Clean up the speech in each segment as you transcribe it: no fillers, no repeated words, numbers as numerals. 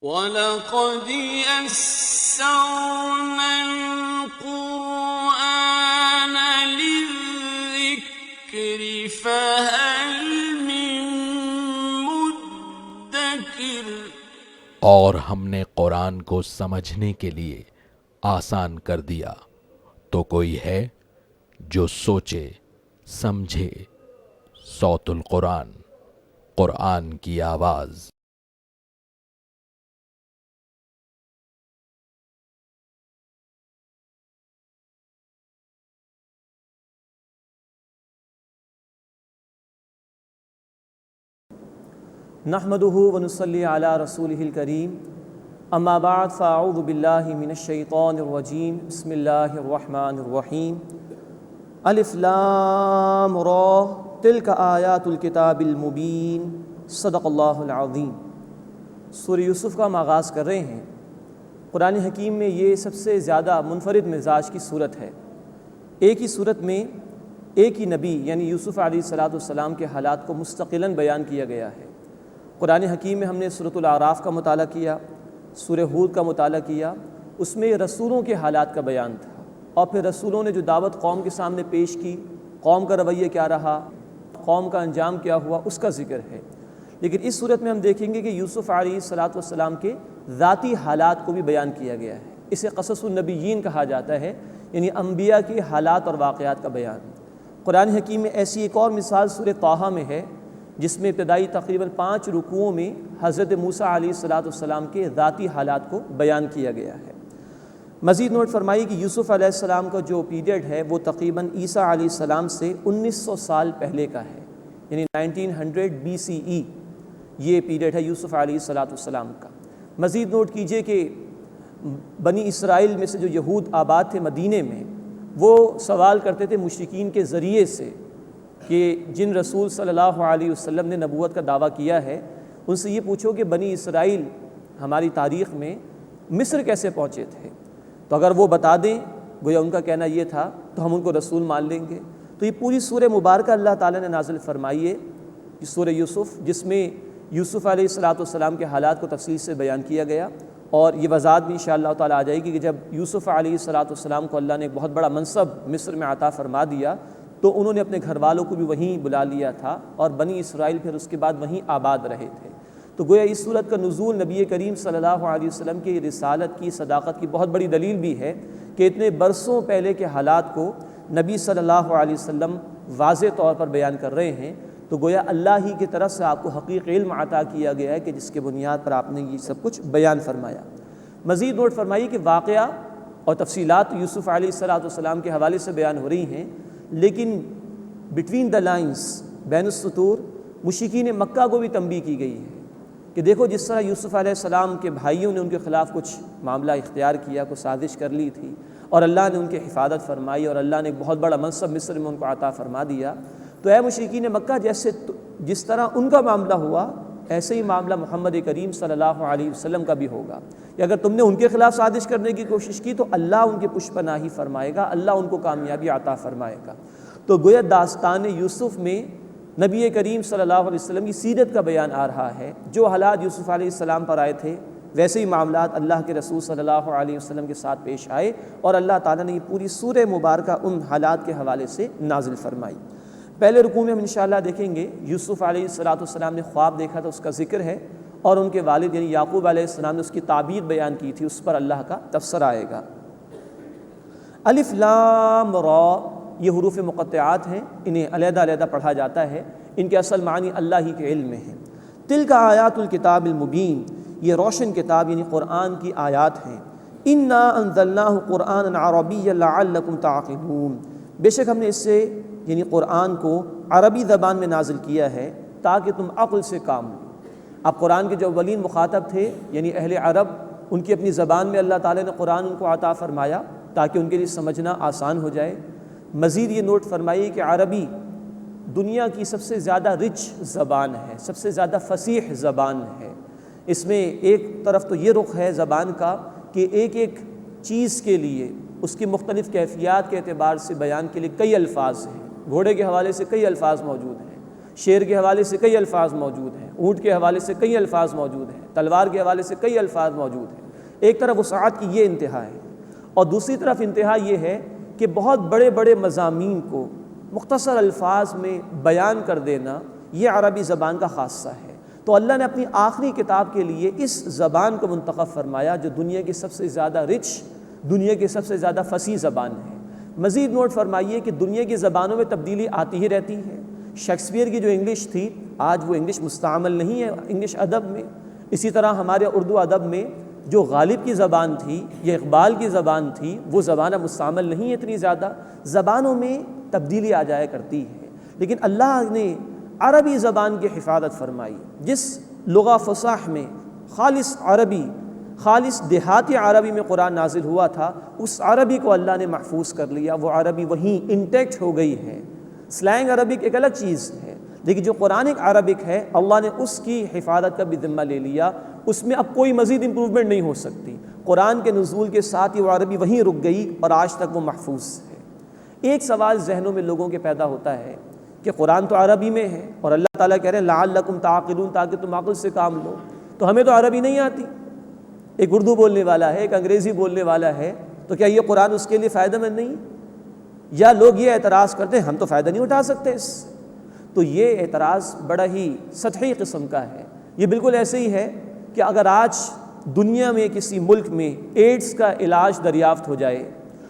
وَلَقَدْ يَسَّرْنَا الْقُرْآنَ لِلذِّكْرِ فَهَلْ مِن مُّدَّكِرٍ۔ اور ہم نے قرآن کو سمجھنے کے لیے آسان کر دیا، تو کوئی ہے جو سوچے سمجھے۔ صوت القرآن، قرآن کی آواز۔ نحمده ونصلي على رسوله الكريم اما بعد فاعوذ بالله من الشیطان الرجیم بسم اللہ الرحمن الرحیم الف لام را تلک آیات الکتاب المبین صدق اللہ العظیم۔ سورہ یوسف کا ہم آغاز کر رہے ہیں۔ قرآن حکیم میں یہ سب سے زیادہ منفرد مزاج کی صورت ہے۔ ایک ہی صورت میں ایک ہی نبی یعنی یوسف علیہ السلام کے حالات کو مستقلاً بیان کیا گیا ہے۔ قرآن حکیم میں ہم نے سورۃ الاعراف کا مطالعہ کیا، سورہ ہود کا مطالعہ کیا، اس میں رسولوں کے حالات کا بیان تھا، اور پھر رسولوں نے جو دعوت قوم کے سامنے پیش کی، قوم کا رویہ کیا رہا، قوم کا انجام کیا ہوا، اس کا ذکر ہے۔ لیکن اس صورت میں ہم دیکھیں گے کہ یوسف علیہ السلام کے ذاتی حالات کو بھی بیان کیا گیا ہے۔ اسے قصص النبیین کہا جاتا ہے، یعنی انبیاء کے حالات اور واقعات کا بیان۔ قرآن حکیم میں ایسی ایک اور مثال سورہ طٰہٰ میں ہے، جس میں ابتدائی تقریباً 5 رکوعوں میں حضرت موسیٰ علیہ السلام کے ذاتی حالات کو بیان کیا گیا ہے۔ مزید نوٹ فرمائیے کہ یوسف علیہ السلام کا جو پیریڈ ہے وہ تقریباً عیسیٰ علیہ السلام سے 1900 سال پہلے کا ہے، یعنی 1900 BCE یہ پیریڈ ہے یوسف علیہ السلام کا۔ مزید نوٹ کیجئے کہ بنی اسرائیل میں سے جو یہود آباد تھے مدینے میں، وہ سوال کرتے تھے مشرکین کے ذریعے سے کہ جن رسول صلی اللہ علیہ وسلم نے نبوت کا دعویٰ کیا ہے، ان سے یہ پوچھو کہ بنی اسرائیل ہماری تاریخ میں مصر کیسے پہنچے تھے، تو اگر وہ بتا دیں، گویا ان کا کہنا یہ تھا، تو ہم ان کو رسول مان لیں گے۔ تو یہ پوری سورہ مبارکہ اللہ تعالیٰ نے نازل فرمائی ہے، یہ سورہ یوسف، جس میں یوسف علیہ السلام کے حالات کو تفصیل سے بیان کیا گیا، اور یہ وضاحت بھی انشاءاللہ تعالیٰ آ جائے گی کہ جب یوسف علیہ السلام کو اللہ نے ایک بہت بڑا منصب مصر میں عطا فرما دیا، تو انہوں نے اپنے گھر والوں کو بھی وہیں بلا لیا تھا، اور بنی اسرائیل پھر اس کے بعد وہیں آباد رہے تھے۔ تو گویا اس صورت کا نزول نبی کریم صلی اللہ علیہ وسلم کی رسالت کی صداقت کی بہت بڑی دلیل بھی ہے کہ اتنے برسوں پہلے کے حالات کو نبی صلی اللہ علیہ وسلم واضح طور پر بیان کر رہے ہیں۔ تو گویا اللہ ہی کی طرف سے آپ کو حقیقی علم عطا کیا گیا ہے کہ جس کے بنیاد پر آپ نے یہ سب کچھ بیان فرمایا۔ مزید نوٹ فرمائیے کہ واقعہ اور تفصیلات یوسف علیہ السلام کے حوالے سے بیان ہو رہی ہیں، لیکن بٹوین دا لائنز، بین السطور، مشرکین مکہ کو بھی تنبیہ کی گئی ہے کہ دیکھو جس طرح یوسف علیہ السلام کے بھائیوں نے ان کے خلاف کچھ معاملہ اختیار کیا، کوئی سازش کر لی تھی، اور اللہ نے ان کی حفاظت فرمائی، اور اللہ نے ایک بہت بڑا منصب مصر میں ان کو عطا فرما دیا۔ تو اے مشرکین مکہ، جس طرح ان کا معاملہ ہوا، ایسے ہی معاملہ محمد کریم صلی اللہ علیہ وسلم کا بھی ہوگا کہ اگر تم نے ان کے خلاف سازش کرنے کی کوشش کی تو اللہ ان کے پشت پناہی فرمائے گا، اللہ ان کو کامیابی عطا فرمائے گا۔ تو گویا داستان یوسف میں نبی کریم صلی اللہ علیہ وسلم کی سیرت کا بیان آ رہا ہے۔ جو حالات یوسف علیہ السلام پر آئے تھے، ویسے ہی معاملات اللہ کے رسول صلی اللہ علیہ وسلم کے ساتھ پیش آئے، اور اللہ تعالیٰ نے یہ پوری سورہ مبارکہ ان حالات کے حوالے سے نازل فرمائی۔ پہلے رکوع میں ہم انشاءاللہ دیکھیں گے یوسف علیہ السلام نے خواب دیکھا تھا، اس کا ذکر ہے، اور ان کے والد یعنی یعقوب علیہ السلام نے اس کی تعبیر بیان کی تھی، اس پر اللہ کا تبصرہ آئے گا۔ الف لام را، یہ حروف مقطعات ہیں، انہیں علیحدہ علیحدہ پڑھا جاتا ہے، ان کے اصل معنی اللہ ہی کے علم میں ہیں۔ تلک آیات الکتاب المبین، یہ روشن کتاب یعنی قرآن کی آیات ہیں۔ انا انزلناہ قرآنا عربیا لعلکم تعقلون، بے شک ہم نے اس سے یعنی قرآن کو عربی زبان میں نازل کیا ہے تاکہ تم عقل سے کام لو۔ اب قرآن کے جو اولین مخاطب تھے یعنی اہل عرب، ان کی اپنی زبان میں اللہ تعالیٰ نے قرآن ان کو عطا فرمایا تاکہ ان کے لیے سمجھنا آسان ہو جائے۔ مزید یہ نوٹ فرمائیے کہ عربی دنیا کی سب سے زیادہ رچ زبان ہے، سب سے زیادہ فصیح زبان ہے۔ اس میں ایک طرف تو یہ رخ ہے زبان کا کہ ایک ایک چیز کے لیے اس کی مختلف کیفیات کے اعتبار سے بیان کے لیے کئی الفاظ ہیں، گھوڑے کے حوالے سے کئی الفاظ موجود ہیں، شیر کے حوالے سے کئی الفاظ موجود ہیں، اونٹ کے حوالے سے کئی الفاظ موجود ہیں، تلوار کے حوالے سے کئی الفاظ موجود ہیں۔ ایک طرف وسعت کی یہ انتہا ہے، اور دوسری طرف انتہا یہ ہے کہ بہت بڑے بڑے مضامین کو مختصر الفاظ میں بیان کر دینا یہ عربی زبان کا خاصہ ہے۔ تو اللہ نے اپنی آخری کتاب کے لیے اس زبان کو منتخب فرمایا جو دنیا کی سب سے زیادہ رچ، دنیا کی سب سے زیادہ فصیح زبان ہے۔ مزید نوٹ فرمائیے کہ دنیا کی زبانوں میں تبدیلی آتی ہی رہتی ہے۔ شیکسپیئر کی جو انگلش تھی آج وہ انگلش مستعمل نہیں ہے انگلش ادب میں، اسی طرح ہمارے اردو ادب میں جو غالب کی زبان تھی یا اقبال کی زبان تھی وہ زبان اب مستعمل نہیں ہے اتنی زیادہ، زبانوں میں تبدیلی آ جایا کرتی ہے، لیکن اللہ نے عربی زبان کی حفاظت فرمائی۔ جس لغہ فصاح میں خالص عربی، خالص دیہاتی عربی میں قرآن نازل ہوا تھا، اس عربی کو اللہ نے محفوظ کر لیا، وہ عربی وہیں انٹیکٹ ہو گئی ہے۔ سلینگ عربک ایک الگ چیز ہے، لیکن جو قرآنک عربک ہے اللہ نے اس کی حفاظت کا بھی ذمہ لے لیا، اس میں اب کوئی مزید امپروومنٹ نہیں ہو سکتی۔ قرآن کے نزول کے ساتھ ہی وہ عربی وہیں رک گئی اور آج تک وہ محفوظ ہے۔ ایک سوال ذہنوں میں لوگوں کے پیدا ہوتا ہے کہ قرآن تو عربی میں ہے اور اللہ تعالیٰ کہہ رہے ہیں لعلکم تعقلون، تاکہ تم عقل سے کام لو، تو ہمیں تو عربی نہیں آتی، ایک اردو بولنے والا ہے، ایک انگریزی بولنے والا ہے، تو کیا یہ قرآن اس کے لیے فائدہ مند نہیں؟ یا لوگ یہ اعتراض کرتے ہیں ہم تو فائدہ نہیں اٹھا سکتے اس سے؟ تو یہ اعتراض بڑا ہی سطحی قسم کا ہے۔ یہ بالکل ایسے ہی ہے کہ اگر آج دنیا میں کسی ملک میں ایڈز کا علاج دریافت ہو جائے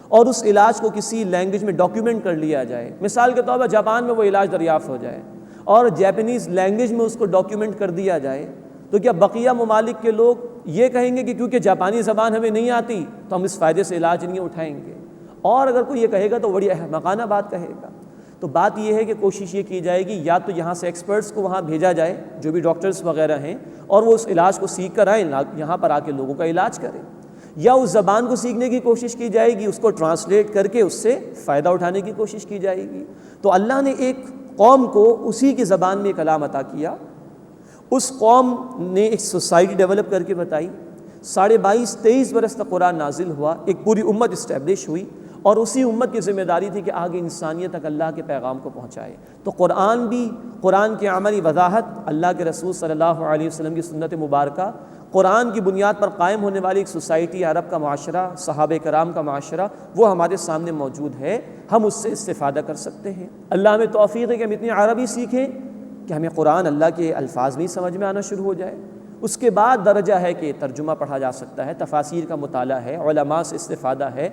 اور اس علاج کو کسی لینگویج میں ڈاکیومنٹ کر لیا جائے، مثال کے طور پر جاپان میں وہ علاج دریافت ہو جائے اور جاپانیز لینگویج میں اس کو ڈاکیومنٹ کر دیا جائے، تو کیا بقیہ ممالک کے لوگ یہ کہیں گے کہ کیونکہ جاپانی زبان ہمیں نہیں آتی تو ہم اس فائدے سے علاج نہیں اٹھائیں گے؟ اور اگر کوئی یہ کہے گا تو بڑی احمقانہ بات کہے گا۔ تو بات یہ ہے کہ کوشش یہ کی جائے گی یا تو یہاں سے ایکسپرٹس کو وہاں بھیجا جائے جو بھی ڈاکٹرز وغیرہ ہیں، اور وہ اس علاج کو سیکھ کر آئیں، یہاں پر آ کے لوگوں کا علاج کریں، یا اس زبان کو سیکھنے کی کوشش کی جائے گی، اس کو ٹرانسلیٹ کر کے اس سے فائدہ اٹھانے کی کوشش کی جائے گی۔ تو اللہ نے ایک قوم کو اسی کی زبان میں کلام عطا کیا، اس قوم نے ایک سوسائٹی ڈیولپ کر کے بتائی، 22.5-23 برس تک قرآن نازل ہوا، ایک پوری امت اسٹیبلش ہوئی، اور اسی امت کی ذمہ داری تھی کہ آگے انسانیت تک اللہ کے پیغام کو پہنچائے۔ تو قرآن بھی، قرآن کی عملی وضاحت، اللہ کے رسول صلی اللہ علیہ وسلم کی سنت مبارکہ، قرآن کی بنیاد پر قائم ہونے والی ایک سوسائٹی، عرب کا معاشرہ، صحابہ کرام کا معاشرہ، وہ ہمارے سامنے موجود ہے، ہم اس سے استفادہ کر سکتے ہیں۔ اللہ ہمیں توفیق ہے کہ ہم اتنی عربی سیکھیں کہ ہمیں قرآن اللہ کے الفاظ بھی سمجھ میں آنا شروع ہو جائے۔ اس کے بعد درجہ ہے کہ ترجمہ پڑھا جا سکتا ہے، تفاسیر کا مطالعہ ہے، علماء سے استفادہ ہے۔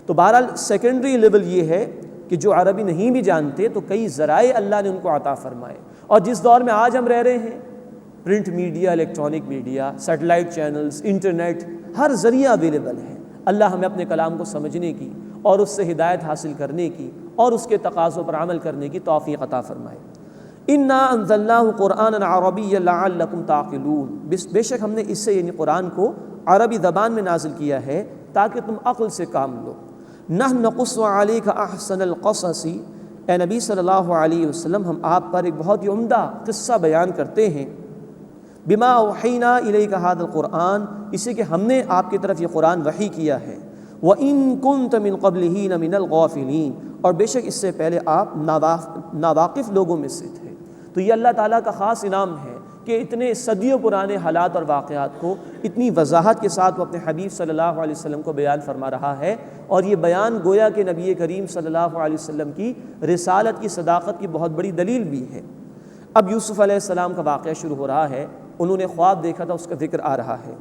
تو بہرحال سیکنڈری لیول یہ ہے کہ جو عربی نہیں بھی جانتے تو کئی ذرائع اللہ نے ان کو عطا فرمائے، اور جس دور میں آج ہم رہ رہے ہیں، print media, electronic media, satellite channels, internet, ہر ذریعہ اویلیبل ہے۔ اللہ ہمیں اپنے کلام کو سمجھنے کی اور اس سے ہدایت حاصل کرنے کی اور اس کے تقاضوں پر عمل کرنے کی توفیق عطا فرمائے۔ انا انزلناہ قرآنا عربیا لعلکم تعقلون، بے شک ہم نے اس سے یعنی قرآن کو عربی زبان میں نازل کیا ہے تاکہ تم عقل سے کام لو۔ نحن نقص علیک احسن القصص، اے نبی صلی اللہ علیہ وسلم ہم آپ پر ایک بہت ہی عمدہ قصہ بیان کرتے ہیں، بما اوحینا الیک ھذا القرآن، اسے کہ ہم نے آپ کی طرف یہ قرآن وحی کیا ہے، وَإِن كُنْتَ مِن قَبْلِهِ لَمِنَ الْغَافِلِينَ، اور بے شک اس سے پہلے آپ ناواقف لوگوں میں سے تھے۔ تو یہ اللہ تعالیٰ کا خاص انعام ہے کہ اتنے صدیوں پرانے حالات اور واقعات کو اتنی وضاحت کے ساتھ وہ اپنے حبیب صلی اللہ علیہ وسلم کو بیان فرما رہا ہے، اور یہ بیان گویا کہ نبی کریم صلی اللہ علیہ وسلم کی رسالت کی صداقت کی بہت بڑی دلیل بھی ہے۔ اب یوسف علیہ السلام کا واقعہ شروع ہو رہا ہے، انہوں نے خواب دیکھا تھا، اس کا ذکر آ رہا ہے۔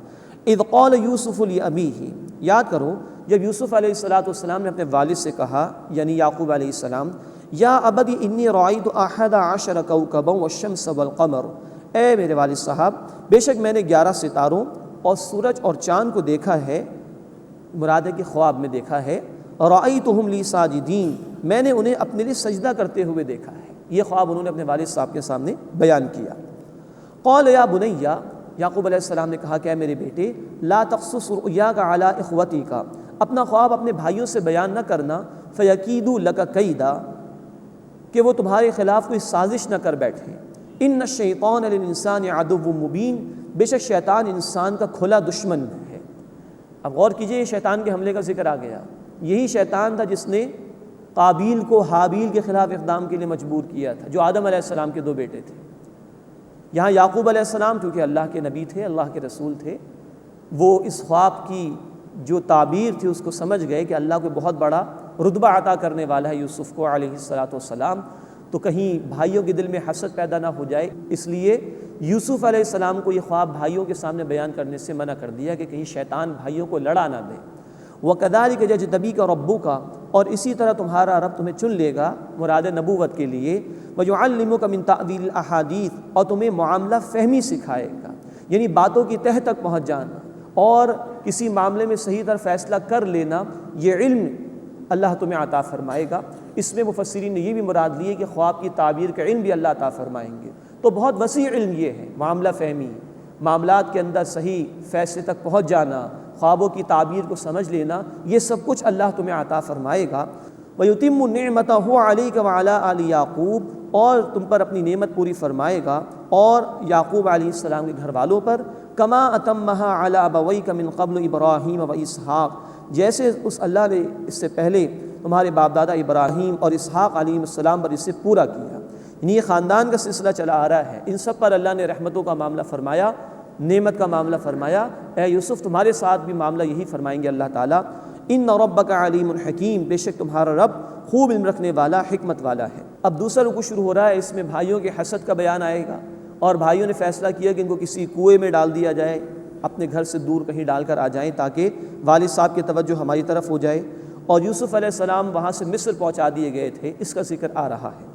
اذ قال یوسف لابیہ، یاد کرو جب یوسف علیہ السلام نے اپنے والد سے کہا یعنی یعقوب علیہ السلام، یا ابت انی رأیت احد عشر کوکبا والشمس والقمر، اے میرے والد صاحب بے شک میں نے 11 ستاروں اور سورج اور چاند کو دیکھا ہے، مراد ہے کہ خواب میں دیکھا ہے، رأیتہم لی ساجدین، میں نے انہیں اپنے لیے سجدہ کرتے ہوئے دیکھا ہے۔ یہ خواب انہوں نے اپنے والد صاحب کے سامنے بیان کیا۔ قال یا بنیا، یعقوب علیہ السلام نے کہا کہ اے میرے بیٹے، لا تقصص رؤیاک علی اخوتک، اپنا خواب اپنے بھائیوں سے بیان نہ کرنا، فیکیدوا لک کیدا، کہ وہ تمہارے خلاف کوئی سازش نہ کر بیٹھیں۔ ان الشیطان للانسان عدو مبین، بے شک شیطان انسان کا کھلا دشمن ہے۔ اب غور کیجئے، یہ شیطان کے حملے کا ذکر آ گیا، یہی شیطان تھا جس نے قابیل کو حابیل کے خلاف اقدام کے لیے مجبور کیا تھا، جو آدم علیہ السلام کے 2 بیٹے تھے۔ یہاں یعقوب علیہ السلام کیونکہ اللہ کے نبی تھے، اللہ کے رسول تھے، وہ اس خواب کی جو تعبیر تھی اس کو سمجھ گئے کہ اللہ کو بہت بڑا رتبہ عطا کرنے والا ہے یوسف کو علیہ السلام، تو کہیں بھائیوں کے دل میں حسد پیدا نہ ہو جائے، اس لیے یوسف علیہ السلام کو یہ خواب بھائیوں کے سامنے بیان کرنے سے منع کر دیا کہ کہیں شیطان بھائیوں کو لڑا نہ دے۔ وَكَذَلِكَ يَجْتَبِيكَ رَبُّكَ، اور اسی طرح تمہارا رب تمہیں چن لے گا مراد نبوت کے لیے، وَيُعَلِّمُكَ مِن تَأْوِيلِ الْأَحَادِيثِ، اور تمہیں معاملہ فہمی سکھائے گا، یعنی باتوں کی تہ تک پہنچ جانا اور کسی معاملے میں صحیح طرح فیصلہ کر لینا، یہ علم اللہ تمہیں عطا فرمائے گا۔ اس میں مفسرین نے یہ بھی مراد لی ہے کہ خواب کی تعبیر کا علم بھی اللہ عطا فرمائیں گے۔ تو بہت وسیع علم یہ ہے، معاملہ فہمی، معاملات کے اندر صحیح فیصلے تک پہنچ جانا، خوابوں کی تعبیر کو سمجھ لینا، یہ سب کچھ اللہ تمہیں عطا فرمائے گا۔ وَيُتِمُّ نِعْمَتَهُ عَلَيْكَ وَعَلَىٰ آلِ یعقوب، اور تم پر اپنی نعمت پوری فرمائے گا اور یعقوب علیہ السلام کے گھر والوں پر، کما اتمہا علی ابویک من قبل ابراہیم و اسحاق، جیسے اس اللہ نے اس سے پہلے تمہارے باپ دادا ابراہیم اور اسحاق علیہ السلام پر اسے پورا کیا۔ یعنی یہ خاندان کا سلسلہ چلا آ رہا ہے، ان سب پر اللہ نے رحمتوں کا معاملہ فرمایا، نعمت کا معاملہ فرمایا۔ اے یوسف تمہارے ساتھ بھی معاملہ یہی فرمائیں گے اللہ تعالیٰ، ان ربک علیم حکیم، بے شک تمہارا رب خوب علم رکھنے والا، حکمت والا ہے۔ اب دوسرا رکوع شروع ہو رہا ہے، اس میں بھائیوں کے حسد کا بیان آئے گا، اور بھائیوں نے فیصلہ کیا کہ ان کو کسی کنویں میں ڈال دیا جائے، اپنے گھر سے دور کہیں ڈال کر آ جائیں تاکہ والد صاحب کی توجہ ہماری طرف ہو جائے، اور یوسف علیہ السلام وہاں سے مصر پہنچا دیے گئے تھے، اس کا ذکر آ رہا ہے۔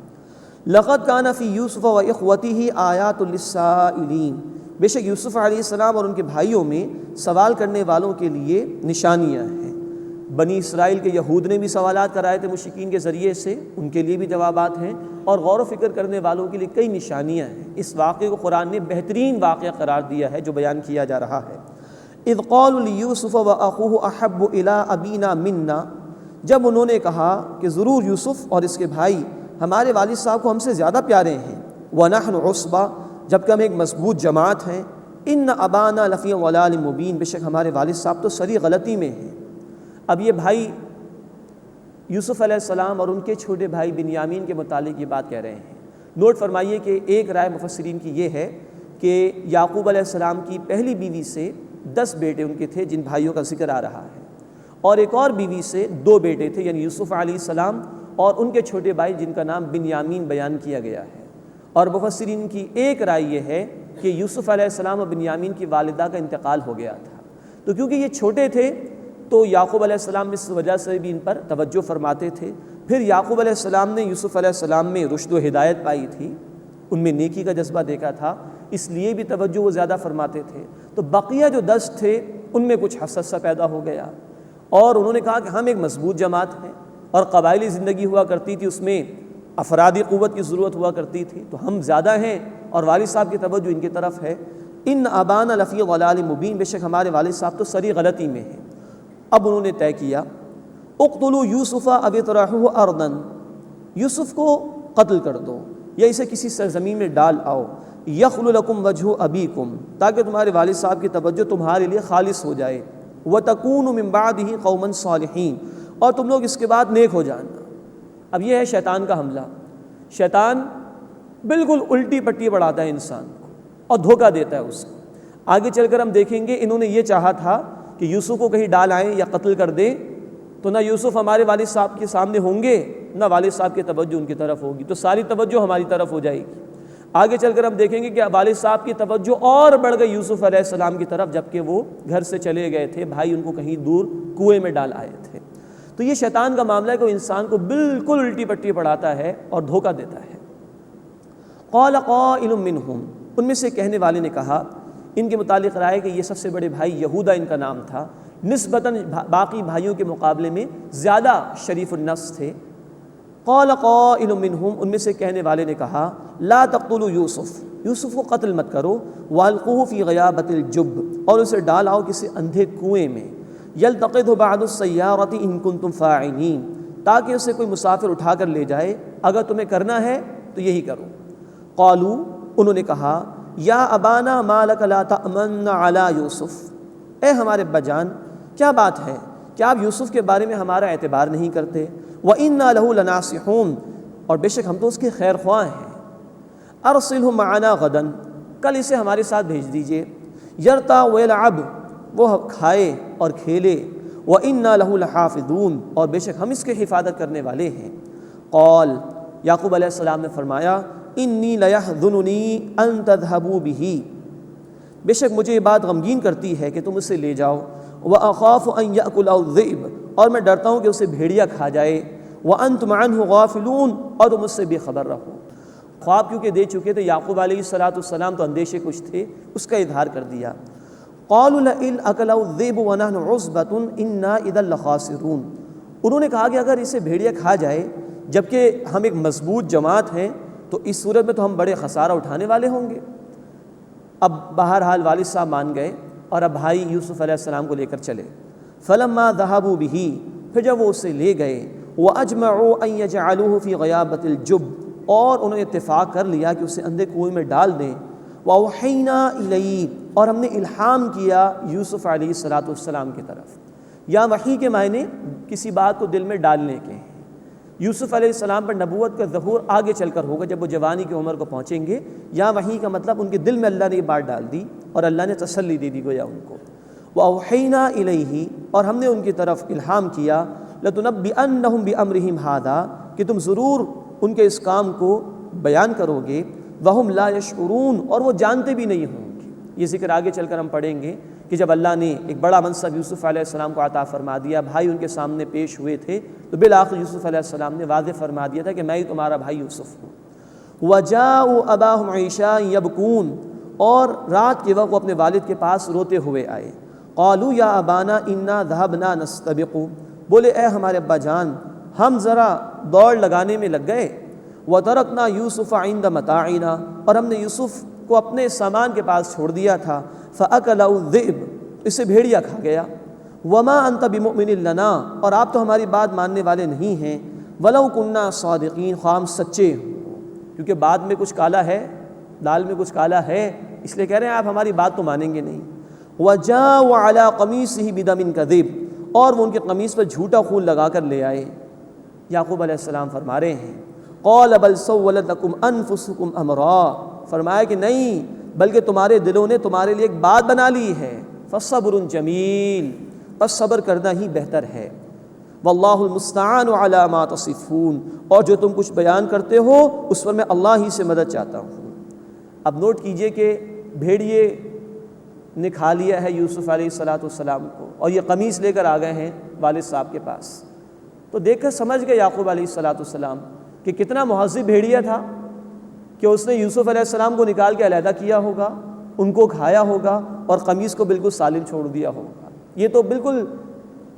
لقد کان فی یوسف و اخوتہ آیات للسائلین، بے شک یوسف علیہ السلام اور ان کے بھائیوں میں سوال کرنے والوں کے لیے نشانیاں ہیں۔ بنی اسرائیل کے یہود نے بھی سوالات کرائے تھے مشرکین کے ذریعے سے، ان کے لیے بھی جوابات ہیں، اور غور و فکر کرنے والوں کے لیے کئی نشانیاں ہیں۔ اس واقعے کو قرآن نے بہترین واقعہ قرار دیا ہے جو بیان کیا جا رہا ہے۔ اذ قالوا لیوسف واخوہ احب الی ابینا منا، جب انہوں نے کہا کہ ضرور یوسف اور اس کے بھائی ہمارے والد صاحب کو ہم سے زیادہ پیارے ہیں، ونحن عصبہ، جبکہ ہم ایک مضبوط جماعت ہیں، ان ابانا لفی ضلال مبین، بے شک ہمارے والد صاحب تو سری غلطی میں ہیں۔ اب یہ بھائی یوسف علیہ السلام اور ان کے چھوٹے بھائی بنیامین کے متعلق یہ بات کہہ رہے ہیں۔ نوٹ فرمائیے کہ ایک رائے مفسرین کی یہ ہے کہ یعقوب علیہ السلام کی پہلی بیوی سے 10 بیٹے ان کے تھے جن بھائیوں کا ذکر آ رہا ہے، اور ایک اور بیوی سے 2 بیٹے تھے، یعنی یوسف علیہ السلام اور ان کے چھوٹے بھائی جن کا نام بنیامین بیان کیا گیا ہے۔ اور مفسرین کی ایک رائے یہ ہے کہ یوسف علیہ السلام اور بنیامین کی والدہ کا انتقال ہو گیا تھا، تو کیونکہ یہ چھوٹے تھے تو یعقوب علیہ السلام اس وجہ سے بھی ان پر توجہ فرماتے تھے۔ پھر یعقوب علیہ السلام نے یوسف علیہ السلام میں رشد و ہدایت پائی تھی، ان میں نیکی کا جذبہ دیکھا تھا، اس لیے بھی توجہ وہ زیادہ فرماتے تھے۔ تو بقیہ جو 10 تھے ان میں کچھ حسد سا پیدا ہو گیا، اور انہوں نے کہا کہ ہم ایک مضبوط جماعت ہیں، اور قبائلی زندگی ہوا کرتی تھی، اس میں افرادی قوت کی ضرورت ہوا کرتی تھی، تو ہم زیادہ ہیں اور والد صاحب کی توجہ ان کی طرف ہے۔ ان ابانا لفی ضلال مبین، بے شک ہمارے والد صاحب تو سری غلطی میں ہیں۔ اب انہوں نے طے کیا، اقتلوا یوسف او اطرحوہ ارضا، یوسف کو قتل کر دو یا اسے کسی سرزمین میں ڈال آؤ، یخل لکم وجہ ابیکم، تاکہ تمہارے والد صاحب کی توجہ تمہارے لیے خالص ہو جائے، وتکونوا من بعدہ قوما صالحین، اور تم لوگ اس کے بعد نیک ہو جانا۔ اب یہ ہے شیطان کا حملہ۔ شیطان بالکل الٹی پٹی بڑھاتا ہے انسان کو اور دھوکہ دیتا ہے اس کو۔ آگے چل کر ہم دیکھیں گے انہوں نے یہ چاہا تھا کہ یوسف کو کہیں ڈال آئیں یا قتل کر دیں، تو نہ یوسف ہمارے والد صاحب کے سامنے ہوں گے، نہ والد صاحب کی توجہ ان کی طرف ہوگی، تو ساری توجہ ہماری طرف ہو جائے گی۔ آگے چل کر ہم دیکھیں گے کہ والد صاحب کی توجہ اور بڑھ گئی یوسف علیہ السلام کی طرف، جبکہ وہ گھر سے چلے گئے تھے، بھائی ان کو کہیں دور کنویں میں ڈال آئے تھے۔ تو یہ شیطان کا معاملہ ہے کہ وہ انسان کو بالکل الٹی پٹی پڑھاتا ہے اور دھوکہ دیتا ہے۔ قال قائل منہم، ان میں سے کہنے والے نے کہا، ان کے متعلق رائے کہ یہ سب سے بڑے بھائی یہودا ان کا نام تھا، نسبتاً باقی بھائیوں کے مقابلے میں زیادہ شریف النفس تھے۔ قال قائل منہم، ان میں سے کہنے والے نے کہا، لا تقتلوا یوسف، یوسف کو قتل مت کرو، والقوہ فی غیابۃ الجب، اور اسے ڈال آؤ کسی اندھے کنویں میں، یلتقطہ بعض السیارۃ ان کنتم فاعلین، تاکہ اسے کوئی مسافر اٹھا کر لے جائے، اگر تمہیں کرنا ہے تو یہی کرو۔ قالوا، انہوں نے کہا، یا ابانا ما لک لا تأمن علی یوسف، اے ہمارے ابا جان کیا بات ہے کہ آپ یوسف کے بارے میں ہمارا اعتبار نہیں کرتے؟ وَإِنَّا لَهُ لَنَاصِحُونَ، اور بے شک ہم تو اس کے خیر خواہ ہیں۔ أَرْسِلْهُ مَعَنَا غَدًا، کل اسے ہمارے ساتھ بھیج دیجئے، يَرْتَعْ وَيَلْعَبْ، وہ کھائے اور کھیلے، وَإِنَّا لَهُ لَحَافِظُونَ، اور بے شک ہم اس کی حفاظت کرنے والے ہیں۔ قال، یعقوب علیہ السلام نے فرمایا، إِنِّي لَيَحْزُنُنِي أَن تَذْهَبُوا بِهِ، بے شک مجھے یہ بات غمگین کرتی ہے کہ تم اسے لے جاؤ، وَأَخَافُ أَن يَأْكُلَهُ الذِّئْبُ، اور میں ڈرتا ہوں کہ اسے بھیڑیا کھا جائے، وَأَنْتُمْ عَنْهُ غَافِلُونَ، اور تم اس سے بے خبر رہو۔ خواب کیونکہ دے چکے تھے یعقوب علیہ السلام، تو اندیشے کچھ تھے، اس کا اظہار کر دیا۔ قَالُوا لَئِنْ أَكَلَهُ الذِّئْبُ وَنَحْنُ عُصْبَةٌ إِنَّا إِذًا لَخَاسِرُونَ، انہوں نے کہا کہ اگر اسے بھیڑیا کھا جائے جبکہ ہم ایک مضبوط جماعت ہیں تو اس صورت میں تو ہم بڑے خسارہ اٹھانے والے ہوں گے۔ اب بہرحال والد صاحب مان گئے اور اب بھائی یوسف علیہ السلام کو لے کر چلے۔ فَلَمَّا ذَهَبُوا بِهِ، پھر جب وہ اسے لے گئے، وَأَجْمَعُوا أَن يَجْعَلُوهُ فِي غَيَابَةِ الْجُبِّ، اور انہوں نے اتفاق کر لیا کہ اسے اندھے کنویں میں ڈال دیں۔ وَأَوْحَيْنَا إِلَيْهِ، اور ہم نے الہام کیا یوسف علیہ السلام کی طرف۔ یا وحی کے معنی کسی بات کو دل میں ڈالنے کے ہیں۔ یوسف علیہ السلام پر نبوت کا ظہور آگے چل کر ہوگا جب وہ جوانی کی عمر کو پہنچیں گے۔ یا وحی کا مطلب ان کے دل میں اللہ نے یہ بات ڈال دی اور اللہ نے تسلی دے دی گویا ان کو۔ وَأَوْحَيْنَا إِلَيْهِ، اور ہم نے ان کی طرف الہام کیا، لَتُنَبِّئَنَّهُم بِأَمْرِهِمْ هَذَا، کہ تم ضرور ان کے اس کام کو بیان کرو گے، وَهُمْ لَا يَشْعُرُونَ، اور وہ جانتے بھی نہیں ہوں گے۔ یہ ذکر آگے چل کر ہم پڑھیں گے کہ جب اللہ نے ایک بڑا منصب یوسف علیہ السلام کو عطا فرما دیا، بھائی ان کے سامنے پیش ہوئے تھے، تو بالآخر یوسف علیہ السلام نے واضح فرما دیا تھا کہ میں ہی تمہارا بھائی یوسف ہوں۔ وَجَاءُوا أَبَاهُمْ عِشَاءً يَبْكُونَ، اور رات کے وقت وہ اپنے والد کے پاس روتے ہوئے آئے۔ قَالُوا يَا أَبَانَا إِنَّا ذَهَبْنَا نَسْتَبِقُ، بولے اے ہمارے ابا جان ہم ذرا دوڑ لگانے میں لگ گئے۔ وَتَرَكْنَا يُوسُفَ عِندَ مَتَاعِنَا، اور ہم نے یوسف کو اپنے سامان کے پاس چھوڑ دیا تھا۔ فَأَكَلَهُ الذِّئْبُ، اسے بھیڑیا کھا گیا۔ وَمَا أَنْتَ بِمُؤْمِنٍ لَنَا، اور آپ تو ہماری بات ماننے والے نہیں ہیں۔ وَلَوْ كُنَّا صَادِقِينَ، خواہ ہم سچے ہوں، کیونکہ بعد میں کچھ کالا ہے، دال میں کچھ کالا ہے، اس لیے کہہ رہے ہیں آپ ہماری بات تو مانیں گے نہیں۔ وَجَاءُوا عَلَىٰ قَمِيصِهِ بِدَمٍ كَذِبٍ، اور وہ ان کے قمیص پر جھوٹا خون لگا کر لے آئے۔ یعقوب علیہ السلام فرما رہے ہیں، قَالَ بَلْ سَوَّلَتْ لَكُمْ أَنفُسُكُمْ أَمْرًا، فرمایا کہ نہیں بلکہ تمہارے دلوں نے تمہارے لیے ایک بات بنا لی ہے۔ فَصَبْرٌ جَمِيلٌ، بس صبر کرنا ہی بہتر ہے۔ وَاللَّهُ الْمُسْتَعَانُ عَلَىٰ مَا تَصِفُونَ، اور جو تم کچھ بیان کرتے ہو اس پر میں اللہ ہی سے مدد چاہتا ہوں۔ اب نوٹ کیجئے کہ بھیڑیے نے کھا لیا ہے یوسف علیہ السلام کو، اور یہ قمیص لے کر آ گئے ہیں والد صاحب کے پاس۔ تو دیکھ کر سمجھ گئے یعقوب علیہ السلام کہ کتنا مہذب بھیڑیا تھا کہ اس نے یوسف علیہ السلام کو نکال کے علیحدہ کیا ہوگا، ان کو کھایا ہوگا اور قمیص کو بالکل سالم چھوڑ دیا ہوگا۔ یہ تو بالکل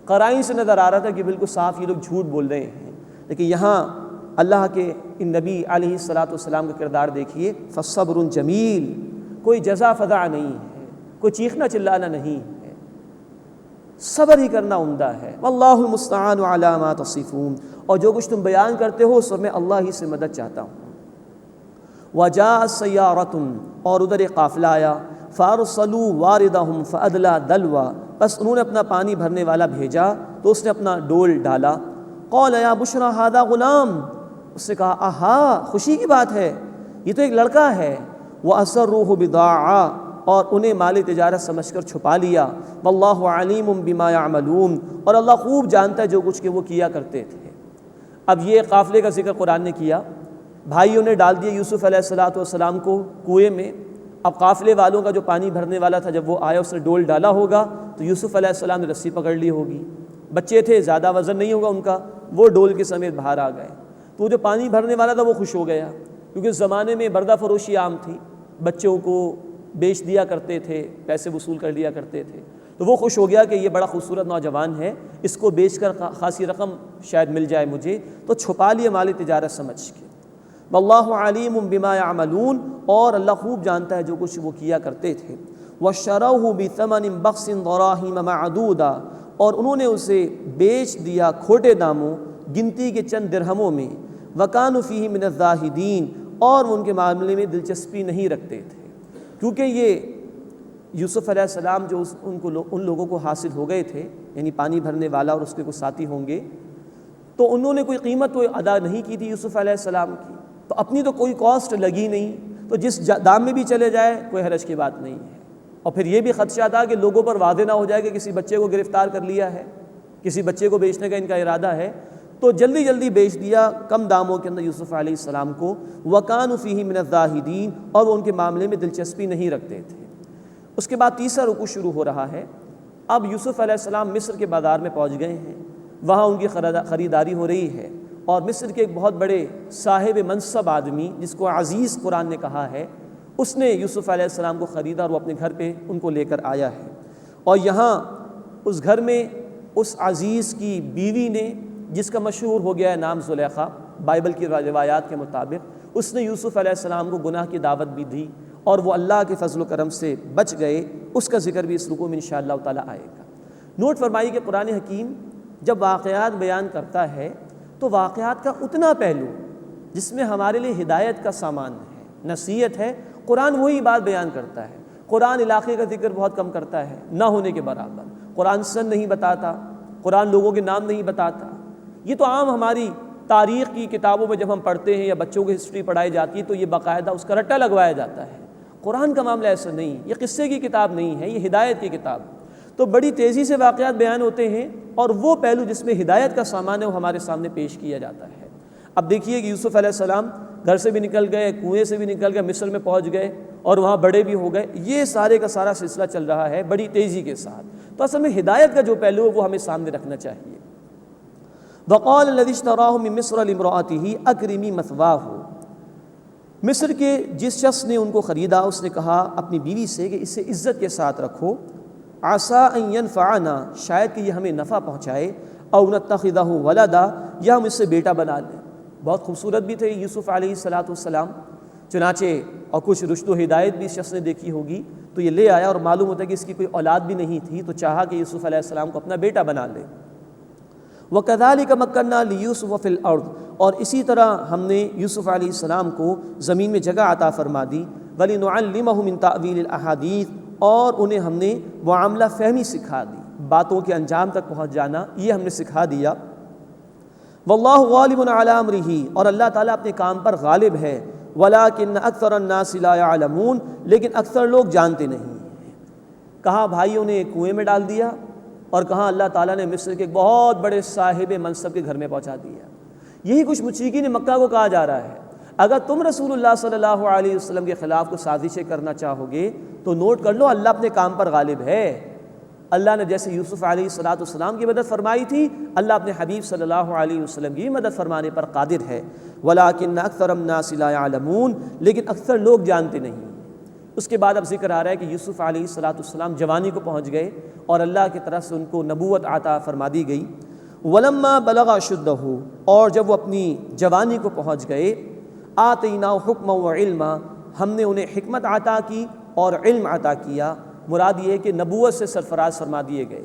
قرائن سے نظر آ رہا تھا کہ بالکل صاف یہ لوگ جھوٹ بول رہے ہیں، لیکن یہاں اللہ کے ان نبی علیہ السلام کا کردار دیکھیے، فَصَبْرٌ جَمِيلٌ، کوئی جزا فضا نہیں ہے، کوئی چیخنا چلانا نہیں ہے، صبر ہی کرنا عمدہ ہے۔ وَاللَّهُ الْمُسْتَعَانُ عَلَىٰ مَا تَصِفُونَ، اور جو کچھ تم بیان کرتے ہو اس پر میں اللہ ہی سے مدد چاہتا ہوں۔ وَجَاءَ سَيَّارَةٌ، اور ادھر ایک قافلہ آیا، فَأَرْسَلُوا وَارِدَهُمْ فَأَدْلَىٰ دَلْوَىٰ، بس انہوں نے اپنا پانی بھرنے والا بھیجا تو اس نے اپنا ڈول ڈالا۔ قَالَ يَا بُشْرَىٰ هَٰذَا غُلَامٌ، اس سے کہا آہا خوشی کی بات ہے، یہ تو ایک لڑکا ہے۔ وَأَسَرُّوهُ بِضَاعَةً، اور انہیں مال تجارت سمجھ کر چھپا لیا۔ وَاللَّهُ عَلِيمٌ بِمَا يَعْمَلُونَ، اور اللہ خوب جانتا ہے جو کچھ کہ وہ کیا کرتے تھے۔ اب یہ قافلے کا ذکر قرآن نے کیا، بھائیوں نے ڈال دیا یوسف علیہ السلام کو کنویں میں۔ اب قافلے والوں کا جو پانی بھرنے والا تھا جب وہ آیا اس نے ڈول ڈالا ہوگا تو یوسف علیہ السلام نے رسی پکڑ لی ہوگی، بچے تھے زیادہ وزن نہیں ہوگا ان کا، وہ ڈول کے سمیت باہر آ گئے۔ تو جو پانی بھرنے والا تھا وہ خوش ہو گیا، کیونکہ اس زمانے میں بردہ فروشی عام تھی، بچوں کو بیچ دیا کرتے تھے، پیسے وصول کر لیا کرتے تھے، تو وہ خوش ہو گیا کہ یہ بڑا خوبصورت نوجوان ہے، اس کو بیچ کر خاصی رقم شاید مل جائے مجھے، تو چھپا لیا مال تجارت سمجھ کے۔ واللہ علیم بما یعملون، اور اللہ خوب جانتا ہے جو کچھ وہ کیا کرتے تھے۔ وَاشْتَرَوْهُ بِثَمَنٍ بَخْسٍ دَرَاهِمَ مَعْدُودَةٍ، اور انہوں نے اسے بیچ دیا کھوٹے داموں، گنتی کے چند درہموں میں۔ وَكَانُوا فِيهِ مِنَ الزَّاهِدِينَ، اور وہ ان کے معاملے میں دلچسپی نہیں رکھتے تھے، کیونکہ یہ یوسف علیہ السلام جو ان لوگوں کو حاصل ہو گئے تھے، یعنی پانی بھرنے والا اور اس کے کچھ ساتھی ہوں گے، تو انہوں نے کوئی قیمت تو ادا نہیں کی تھی یوسف علیہ السلام کی، تو اپنی تو کوئی کاسٹ لگی نہیں، تو جس دام میں بھی چلے جائے کوئی حرج کی بات نہیں ہے۔ اور پھر یہ بھی خدشہ تھا کہ لوگوں پر واضح نہ ہو جائے کہ کسی بچے کو گرفتار کر لیا ہے، کسی بچے کو بیچنے کا ان کا ارادہ ہے، تو جلدی جلدی بیچ دیا کم داموں کے اندر یوسف علیہ السلام کو۔ وَكَانُوا فِيهِ مِنَ الزَّاهِدِينَ، اور وہ ان کے معاملے میں دلچسپی نہیں رکھتے تھے۔ اس کے بعد تیسرا رکوع شروع ہو رہا ہے۔ اب یوسف علیہ السلام مصر کے بازار میں پہنچ گئے ہیں، وہاں ان کی خریداری ہو رہی ہے، اور مصر کے ایک بہت بڑے صاحب منصب آدمی جس کو عزیز قرآن نے کہا ہے، اس نے یوسف علیہ السلام کو خریدا اور وہ اپنے گھر پہ ان کو لے کر آیا ہے۔ اور یہاں اس گھر میں اس عزیز کی بیوی نے، جس کا مشہور ہو گیا ہے نام زلیخا بائبل کی روایات کے مطابق، اس نے یوسف علیہ السلام کو گناہ کی دعوت بھی دی اور وہ اللہ کے فضل و کرم سے بچ گئے۔ اس کا ذکر بھی اس رکوع میں انشاءاللہ تعالیٰ آئے گا۔ نوٹ فرمائیے کہ قرآن حکیم جب واقعات بیان کرتا ہے تو واقعات کا اتنا پہلو جس میں ہمارے لیے ہدایت کا سامان ہے، نصیحت ہے، قرآن وہی بات بیان کرتا ہے۔ قرآن علاقے کا ذکر بہت کم کرتا ہے، نہ ہونے کے برابر۔ قرآن سن نہیں بتاتا، قرآن لوگوں کے نام نہیں بتاتا۔ یہ تو عام ہماری تاریخ کی کتابوں میں جب ہم پڑھتے ہیں یا بچوں کو ہسٹری پڑھائی جاتی ہے تو یہ باقاعدہ اس کا رٹا لگوایا جاتا ہے۔ قرآن کا معاملہ ایسا نہیں، یہ قصے کی کتاب نہیں ہے، یہ ہدایت کی کتاب۔ تو بڑی تیزی سے واقعات بیان ہوتے ہیں اور وہ پہلو جس میں ہدایت کا سامان ہے وہ ہمارے سامنے پیش کیا جاتا ہے۔ اب دیکھیے کہ یوسف علیہ السلام گھر سے بھی نکل گئے، کنویں سے بھی نکل گئے، مصر میں پہنچ گئے اور وہاں بڑے بھی ہو گئے۔ یہ سارے کا سارا سلسلہ چل رہا ہے بڑی تیزی کے ساتھ۔ تو اصل میں ہدایت کا جو پہلو ہے وہ ہمیں سامنے رکھنا چاہیے۔ وقال الذي اشتراه من مصر لامرأته اکرمی مثواه، مصر کے جس شخص نے ان کو خریدا اس نے کہا اپنی بیوی سے کہ اسے عزت کے ساتھ رکھو، عسى ان ينفعنا، شاید کہ یہ ہمیں نفع پہنچائے، او نتخذه ولدا، یا ہم اس سے بیٹا بنا لیں۔ بہت خوبصورت بھی تھے یوسف علیہ السلام، چنانچہ اور کچھ رشد و ہدایت بھی اس شخص نے دیکھی ہوگی تو یہ لے آیا، اور معلوم ہوتا ہے کہ اس کی کوئی اولاد بھی نہیں تھی تو چاہا کہ یوسف علیہ السلام کو اپنا بیٹا بنا لے۔ وَكَذَلِكَ مَكَّنَّا لِيُوسُفَ فِي الْأَرْضِ، اور اسی طرح ہم نے یوسف علیہ السلام کو زمین میں جگہ عطا فرما دی۔ وَلِنُعَلِّمَهُ مِن تَأْوِيلِ الْأَحَادِيثِ، اور انہیں ہم نے معاملہ فہمی سکھا دی، باتوں کے انجام تک پہنچ جانا یہ ہم نے سکھا دیا۔ وَاللَّهُ غَالِبٌ عَلَىٰ أَمْرِهِ، اور اللہ تعالیٰ اپنے کام پر غالب ہے۔ وَلَٰكِنَّ أَكْثَرَ النَّاسِ لَا يَعْلَمُونَ، لیکن اکثر لوگ جانتے نہیں۔ کہاں بھائیوں نے کنویں میں ڈال دیا اور کہاں اللہ تعالیٰ نے مصر کے ایک بہت بڑے صاحب منصب کے گھر میں پہنچا دیا۔ یہی کچھ مشرکین مکہ کو کہا جا رہا ہے، اگر تم رسول اللہ صلی اللہ علیہ وسلم کے خلاف کو سازشیں کرنا چاہو گے تو نوٹ کر لو اللہ اپنے کام پر غالب ہے۔ اللہ نے جیسے یوسف علیہ السلام کی مدد فرمائی تھی، اللہ اپنے حبیب صلی اللہ علیہ وسلم کی مدد فرمانے پر قادر ہے۔ وَلَٰكِنَّ أَكْثَرَ النَّاسِ لَا يَعْلَمُونَ، لیکن اکثر لوگ جانتے نہیں۔ اس کے بعد اب ذکر آ رہا ہے کہ یوسف علیہ السلام جوانی کو پہنچ گئے اور اللہ کی طرف سے ان کو نبوت عطا فرما دی گئی۔ وَلَمَّا بَلَغَ أَشُدَّهُ، اور جب وہ اپنی جوانی کو پہنچ گئے، آتَيْنَاهُ حُكْمًا وَعِلْمًا، ہم نے انہیں حکمت عطا کی اور علم عطا کیا، مراد یہ ہے کہ نبوت سے سرفراز فرما دیے گئے۔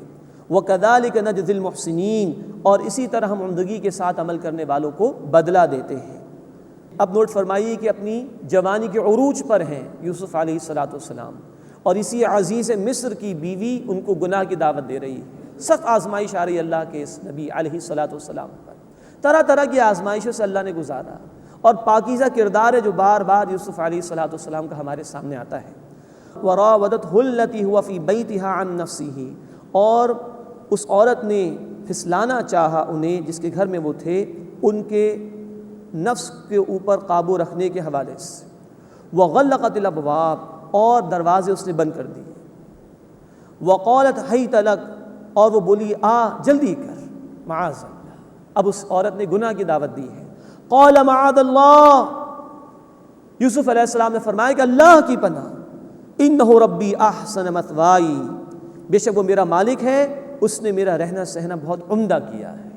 وَكَذَلِكَ نَجْزِي الْمُحْسِنِينَ، اور اسی طرح ہم عمدگی کے ساتھ عمل کرنے والوں کو بدلہ دیتے ہیں۔ اب نوٹ فرمائیے کہ اپنی جوانی کے عروج پر ہیں یوسف علیہ السلام، اور اسی عزیز مصر کی بیوی ان کو گناہ کی دعوت دے رہی ہے۔ سخت آزمائش آ رہی اللہ کے اس نبی علیہ السلام پر، طرح طرح کی آزمائشوں سے اللہ نے گزارا، اور پاکیزہ کردار ہے جو بار بار یوسف علیہ السلام کا ہمارے سامنے آتا ہے۔ وَرَاوَدَتْهُ الَّتِي هُوَ فِي بَيْتِهَا عَن نَفْسِهِ، اور اس عورت نے پھسلانا چاہا انہیں جس کے گھر میں وہ تھے، ان کے نفس کے اوپر قابو رکھنے کے حوالے سے۔ وَغَلَّقَتِ الْأَبْوَابَ، اور دروازے اس نے بند کر دیے۔ وَقَالَتْ هَيْتَ لَكَ، اور وہ بولی آ جلدی کر، معاذ اللہ۔ اب اس عورت نے گناہ کی دعوت دی ہے۔ قَالَ مَعَاذَ اللَّهِ، یوسف علیہ السلام نے فرمایا کہ اللہ کی پناہ، اِنَّهُ رَبِّي أَحْسَنَ مَثْوَایِ، بے شک وہ میرا مالک ہے، اس نے میرا رہنا سہنا بہت عمدہ کیا ہے۔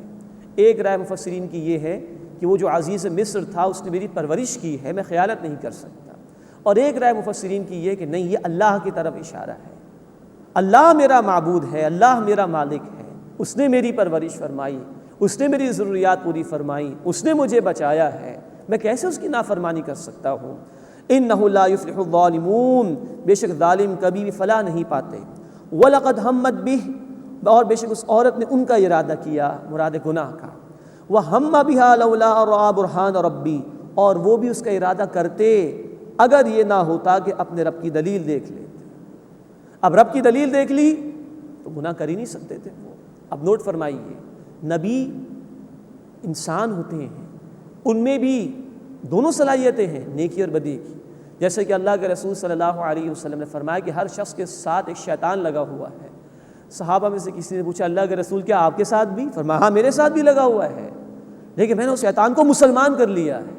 ایک رائے مفسرین کی یہ ہے کہ وہ جو عزیز مصر تھا اس نے میری پرورش کی ہے، میں خیانت نہیں کر سکتا، اور ایک رائے مفسرین کی یہ کہ نہیں، یہ اللہ کی طرف اشارہ ہے، اللہ میرا معبود ہے، اللہ میرا مالک ہے، اس نے میری پرورش فرمائی، اس نے میری ضروریات پوری فرمائی، اس نے مجھے بچایا ہے، میں کیسے اس کی نافرمانی کر سکتا ہوں۔ إِنَّهُ لَا يُفْلِحُ الظَّالِمُونَ، بے شک ظالم کبھی بھی فلاح نہیں پاتے۔ وَلَقَدْ هَمَّتْ بِهِ، اور بے شک اس عورت نے ان کا ارادہ کیا، مراد گناہ کا۔ وَهَمَّ بِهَا لَوْلَا رَأَىٰ بُرْهَانَ رَبِّي، اور وہ بھی اس کا ارادہ کرتے اگر یہ نہ ہوتا کہ اپنے رب کی دلیل دیکھ لیتے۔ اب رب کی دلیل دیکھ لی تو گناہ کر ہی نہیں سکتے تھے وہ۔ اب نوٹ فرمائیے، نبی انسان ہوتے ہیں، ان میں بھی دونوں صلاحیتیں ہیں، نیکی اور بدی کی، جیسے کہ اللہ کے رسول صلی اللہ علیہ وسلم نے فرمایا کہ ہر شخص کے ساتھ ایک شیطان لگا ہوا ہے۔ صحابہ میں سے کسی نے پوچھا اللہ کے رسول کیا آپ کے ساتھ بھی؟ فرمایا ہاں میرے ساتھ بھی لگا ہوا ہے، لیکن میں نے اس شیطان کو مسلمان کر لیا ہے۔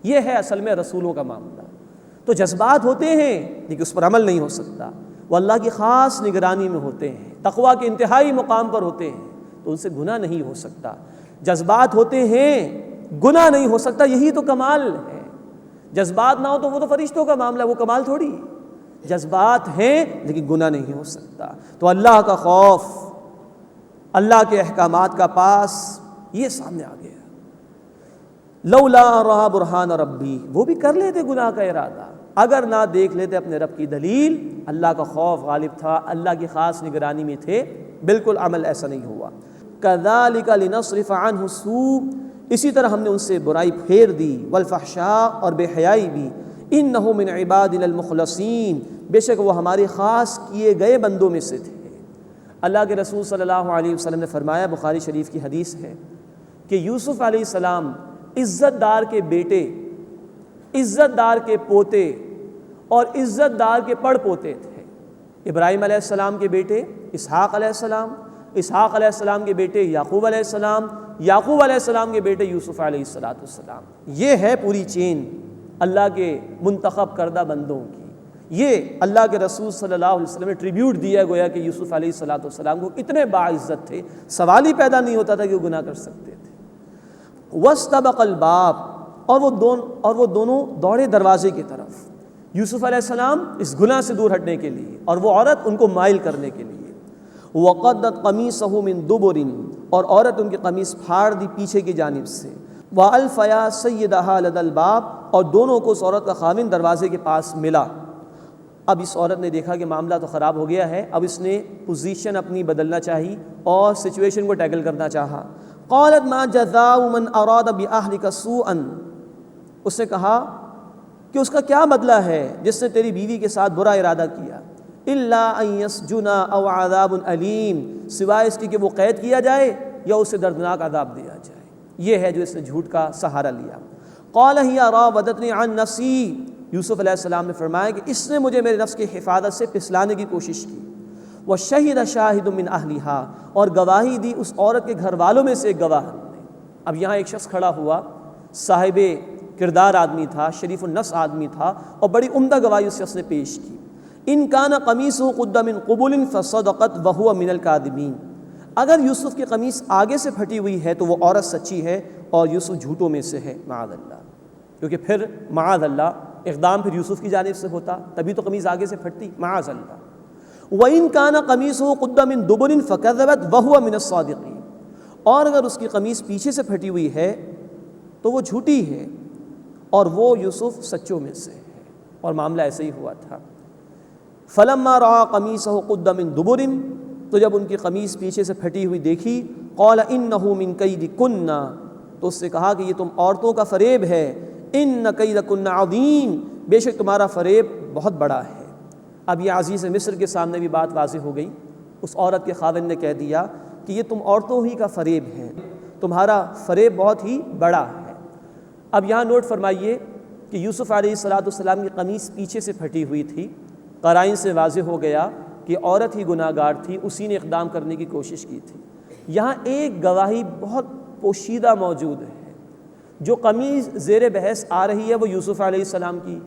یہ ہے اصل میں رسولوں کا معاملہ۔ تو جذبات ہوتے ہیں لیکن اس پر عمل نہیں ہو سکتا، وہ اللہ کی خاص نگرانی میں ہوتے ہیں، تقویٰ کے انتہائی مقام پر ہوتے ہیں، تو ان سے گناہ نہیں ہو سکتا۔ جذبات ہوتے ہیں، گناہ نہیں ہو سکتا، یہی تو کمال ہے۔ جذبات نہ ہو تو وہ تو فرشتوں کا معاملہ ہے، وہ کمال تھوڑی ہے۔ جذبات ہیں لیکن گناہ نہیں ہو سکتا۔ تو اللہ کا خوف، اللہ کے احکامات کا پاس، یہ سامنے آ گیا۔ لولا رہا برہان ربی، وہ بھی کر لیتے گناہ کا ارادہ اگر نہ دیکھ لیتے اپنے رب کی دلیل۔ اللہ کا خوف غالب تھا، اللہ کی خاص نگرانی میں تھے، بالکل عمل ایسا نہیں ہوا۔ کذالک لنصرف عنہ السوء، اسی طرح ہم نے ان سے برائی پھیر دی، والفحشاء، اور بے حیائی بھی۔ انہ من عبادنا المخلصین، بے شک وہ ہمارے خاص کیے گئے بندوں میں سے تھے۔ اللہ کے رسول صلی اللہ علیہ وسلم نے فرمایا، بخاری شریف کی حدیث ہے کہ یوسف علیہ السلام عزت دار کے بیٹے، عزت دار کے پوتے اور عزت دار کے پڑ پوتے تھے۔ ابراہیم علیہ السلام کے بیٹے اسحاق علیہ السلام، اسحاق علیہ السلام کے بیٹے یعقوب علیہ السلام، یعقوب علیہ السلام کے بیٹے یوسف علیہ السلام۔ یہ ہے پوری چین اللہ کے منتخب کردہ بندوں کی۔ یہ اللہ کے رسول صلی اللہ علیہ وسلم نے ٹریبیوٹ دیا، گویا کہ یوسف علیہ السلام کو اتنے باعزت تھے، سوال ہی پیدا نہیں ہوتا تھا کہ وہ گناہ کر سکتے تھے۔ واستبق الباب، اور وہ دونوں دوڑے دروازے کی طرف، یوسف علیہ السلام اس گناہ سے دور ہٹنے کے لیے اور وہ عورت ان کو مائل کرنے کے لیے۔ وقدت قمیصہ من دبر، اور عورت ان کی قمیص پھاڑ دی پیچھے کی جانب سے۔ والفیا سیدہا لدی الباب، اور دونوں کو اس عورت کا خاوند دروازے کے پاس ملا۔ اب اس عورت نے دیکھا کہ معاملہ تو خراب ہو گیا ہے، اب اس نے پوزیشن اپنی بدلنا چاہی اور سچویشن کو ٹیکل کرنا چاہا۔ قالت ما جزاء من اراد باہلک سوءا، اس نے کہا کہ اس کا کیا بدلہ ہے جس نے تیری بیوی کے ساتھ برا ارادہ کیا؟ الا ان یسجن او عذاب علیم، سوائے اس کی کہ وہ قید کیا جائے یا اسے دردناک عذاب دیا جائے۔ یہ ہے جو اس نے جھوٹ کا سہارا لیا۔ قال ہی راودتنی عن نفسی، یوسف علیہ السلام نے فرمایا کہ اس نے مجھے میرے نفس کی حفاظت سے پھسلانے کی کوشش کی۔ وشہد شاہد من اہلہا، اور گواہی دی اس عورت کے گھر والوں میں سے ایک گواہ نے۔ اب یہاں ایک شخص کھڑا ہوا، صاحب کردار آدمی تھا، شریف النفس آدمی تھا، اور بڑی عمدہ گواہی اس شخص نے پیش کی۔ ان کان قمیصہ قد من قبل فصدقت وہو من الکاذبین، اگر یوسف کی قمیص آگے سے پھٹی ہوئی ہے تو وہ عورت سچی ہے اور یوسف جھوٹوں میں سے ہے، معاذ اللہ، کیونکہ پھر معاذ اللہ اقدام پھر یوسف کی جانب سے ہوتا، تبھی تو قمیص آگے سے پھٹتی، معاذ اللہ۔ وَإِن كَانَ قَمِيصُهُ قُدَّ مِن دُبُرٍ فَكَذَبَتْ وَهُوَ مِنَ الصَّادِقِينَ، اور اگر اس کی قمیص پیچھے سے پھٹی ہوئی ہے تو وہ جھوٹی ہے اور وہ یوسف سچوں میں سے ہے، اور معاملہ ایسے ہی ہوا تھا۔ فَلَمَّا رَأَىٰ قَمِيصَهُ قُدَّ مِن دُبُرٍ، تو جب ان کی قمیص پیچھے سے پھٹی ہوئی دیکھی، قَالَ إِنَّهُ مِن كَيْدِكُنَّ، تو اس سے کہا کہ یہ تم عورتوں کا فریب ہے، إِنَّ كَيْدَكُنَّ عَظِيمٌ، بے شک تمہارا فریب بہت بڑا ہے۔ اب یہ عزیز مصر کے سامنے بھی بات واضح ہو گئی، اس عورت کے خاوند نے کہہ دیا کہ یہ تم عورتوں ہی کا فریب ہے، تمہارا فریب بہت ہی بڑا ہے۔ اب یہاں نوٹ فرمائیے کہ یوسف علیہ السلام کی قمیص پیچھے سے پھٹی ہوئی تھی، قرائن سے واضح ہو گیا کہ عورت ہی گناہ گار تھی، اسی نے اقدام کرنے کی کوشش کی تھی۔ یہاں ایک گواہی بہت پوشیدہ موجود ہے، جو قمیص زیر بحث آ رہی ہے وہ یوسف علیہ السلام کی،